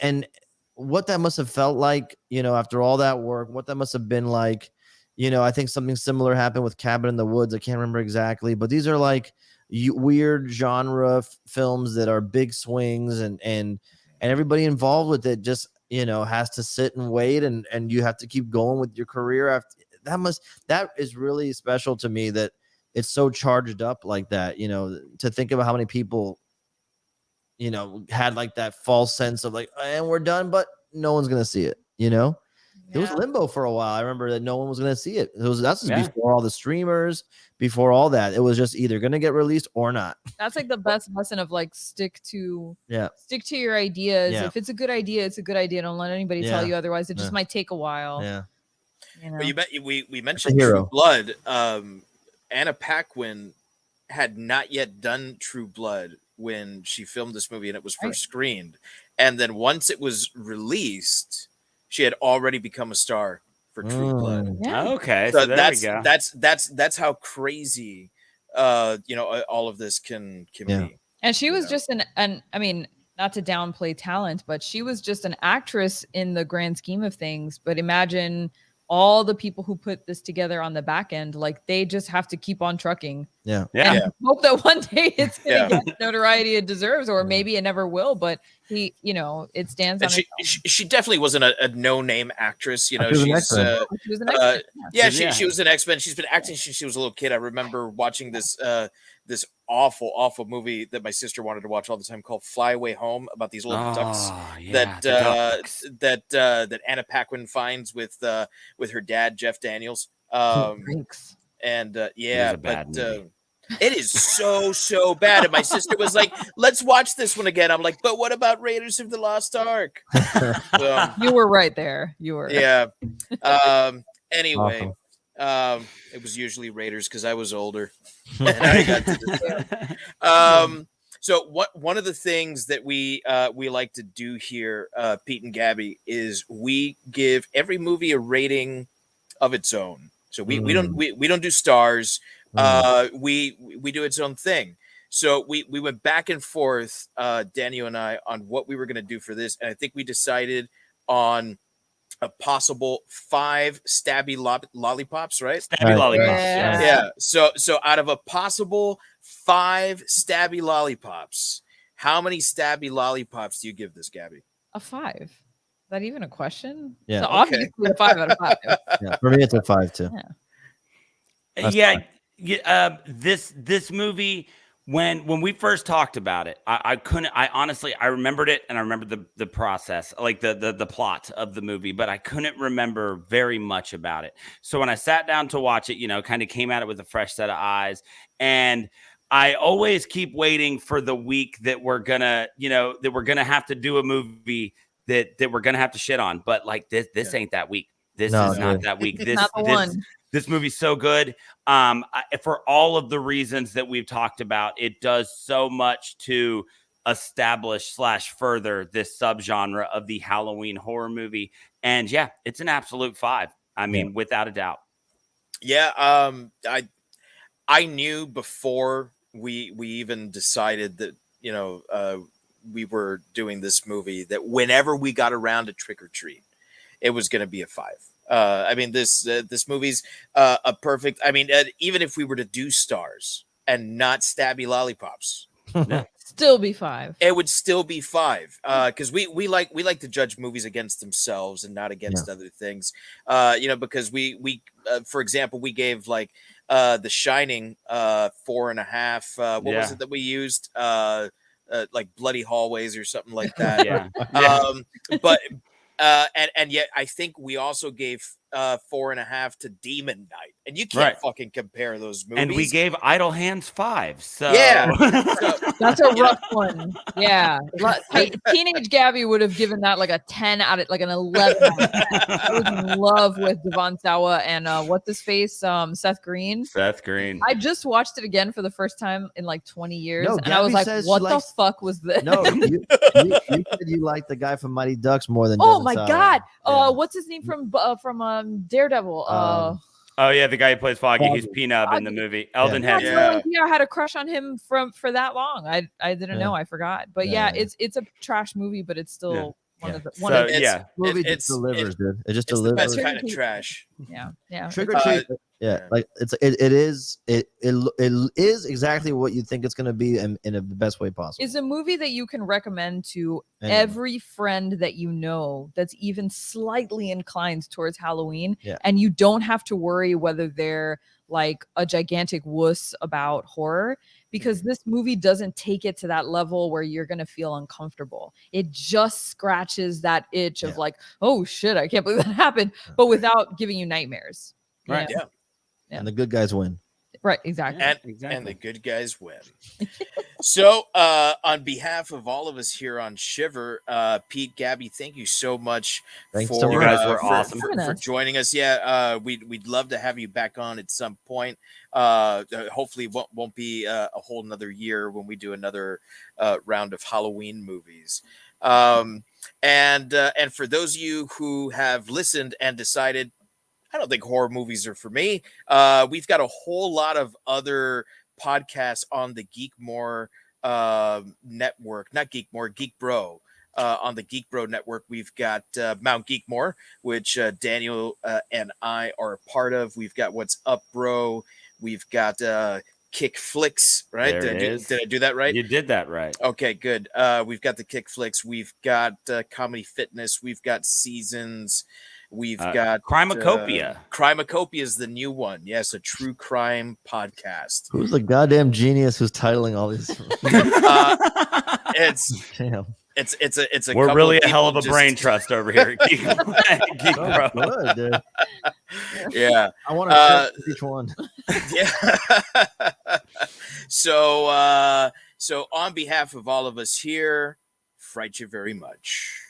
I: and what that must have felt like, after all that work, what that must have been like, I think something similar happened with Cabin in the Woods. I can't remember exactly, but these are like weird genre films that are big swings and everybody involved with it just, has to sit and wait and you have to keep going with your career after that is really special to me that it's so charged up like that, to think about how many people had like that false sense of like, and we're done, but no one's gonna see it. It was limbo for a while. I remember that no one was gonna see it. That's before all the streamers, before all that. It was just either gonna get released or not.
A: That's like the best lesson of like stick to your ideas. If it's a good idea, it's a good idea. Don't let anybody tell you otherwise. It just might take a while.
I: Yeah.
B: We mentioned True Blood. Anna Paquin had not yet done True Blood when she filmed this movie and it was first screened. And then once it was released, she had already become a star for True Blood.
H: Yeah. Okay.
B: So
H: there we go.
B: That's how crazy all of this can be.
A: And she was just I mean, not to downplay talent, but she was just an actress in the grand scheme of things. But imagine all the people who put this together on the back end, like they just have to keep on trucking. And hope that one day it's gonna get notoriety it deserves, or maybe it never will. But it stands on.
B: She definitely wasn't a no-name actress. She was an X-Men. She was an X-Men. She's been acting since she was a little kid. I remember watching this awful movie that my sister wanted to watch all the time called Fly Away Home, about these little ducks that Anna Paquin finds with her dad Jeff Daniels. It is so bad. And my sister was like, let's watch this one again. I'm like, but what about Raiders of the Lost Ark?
A: You were right there. You were.
B: Yeah. Anyway, it was usually Raiders because I was older. And I got to so one of the things that we like to do here, Pete and Gabby, is we give every movie a rating of its own. So we don't do stars. We do its own thing. So we went back and forth, Daniel and I, on what we were going to do for this, and I think we decided on a possible 5 stabby lollipops, right?
H: Stabby lollipops.
B: Yeah. So out of a possible 5 stabby lollipops, how many stabby lollipops do you give this, Gabby?
A: A 5. Is that even a question?
I: Yeah.
A: So obviously a 5 out of 5.
I: For me, it's a 5 too.
H: This movie, when we first talked about it, I honestly remembered it, and I remembered the process, like the plot of the movie, but I couldn't remember very much about it. So when I sat down to watch it, kind of came at it with a fresh set of eyes, and I always keep waiting for the week that we're gonna have to do a movie that we're gonna have to shit on. But like this ain't that week. This is not that week. This
A: not the one.
H: This movie's so good. For all of the reasons that we've talked about, it does so much to establish / further this subgenre of the Halloween horror movie. And yeah, it's an absolute 5. I mean, without a doubt.
B: Yeah, I knew before we even decided that, you know, we were doing this movie, that whenever we got around to Trick or Treat, it was going to be a 5. I mean, this movie's a perfect. I mean, even if we were to do stars and not stabby lollipops,
A: Still be 5.
B: it would still be 5. Because we like to judge movies against themselves and not against other things. You know, because we for example, we gave like The Shining 4.5. What was it that we used? Like Bloody Hallways or something like that. But and yet I think we also gave 4.5 to Demon Knight, and you can't fucking compare those movies.
H: And we gave Idle Hands 5. So
A: That's a rough one. Yeah, teenage Gabby would have given that like a 10 out of like an 11. I was in love with Devon Sawa and what's his face, Seth Green. I just watched it again for the first time in like 20 years, and I was like, "What the fuck was this?"
I: No, you said you like the guy from Mighty Ducks more than.
A: Oh my god! What's his name from Daredevil?
H: Oh yeah, the guy who plays Foggy. He's Peanut in the movie. Eldon Head.
A: I had a crush on him for that long. I didn't know. I forgot. But it's a trash movie, but it's still one of the
I: movie just delivers, dude. It just delivers.
B: The best kind of trash.
A: Yeah.
I: Trick or Treat. Like it is exactly what you think it's going to be in the best way possible.
A: It's a movie that you can recommend to every friend that you know that's even slightly inclined towards Halloween, and you don't have to worry whether they're like a gigantic wuss about horror, because this movie doesn't take it to that level where you're going to feel uncomfortable. It just scratches that itch of like, oh shit, I can't believe that happened, but without giving you nightmares.
B: Right.
A: Yeah.
I: And the good guys win.
A: Right, exactly.
B: And the good guys win. So, on behalf of all of us here on Shiver, Pete, Gabby, thank you so much
H: you guys were awesome
B: for joining us. Yeah, we'd love to have you back on at some point. Hopefully, won't be a whole another year when we do another round of Halloween movies. And for those of you who have listened and decided, I don't think horror movies are for me, we've got a whole lot of other podcasts on the Geekmore network, not Geekmore, Geek Bro. On the Geek Bro network, we've got Mount Geekmore, which Daniel and I are a part of. We've got What's Up Bro. We've got Kick Flicks, right? Did I do that right?
H: You did that right.
B: Okay, good. We've got the Kick Flicks. We've got Comedy Fitness. We've got Seasons. We've got
H: Crimacopia.
B: Crimacopia is the new one. Yes, a true crime podcast.
I: Who's the goddamn genius who's titling all these?
B: It's a.
H: We're really a hell of a brain trust over here at Geek Bro.
I: Good, dude.
B: Yeah,
I: I want to each one.
B: Yeah. So on behalf of all of us here, fright you very much.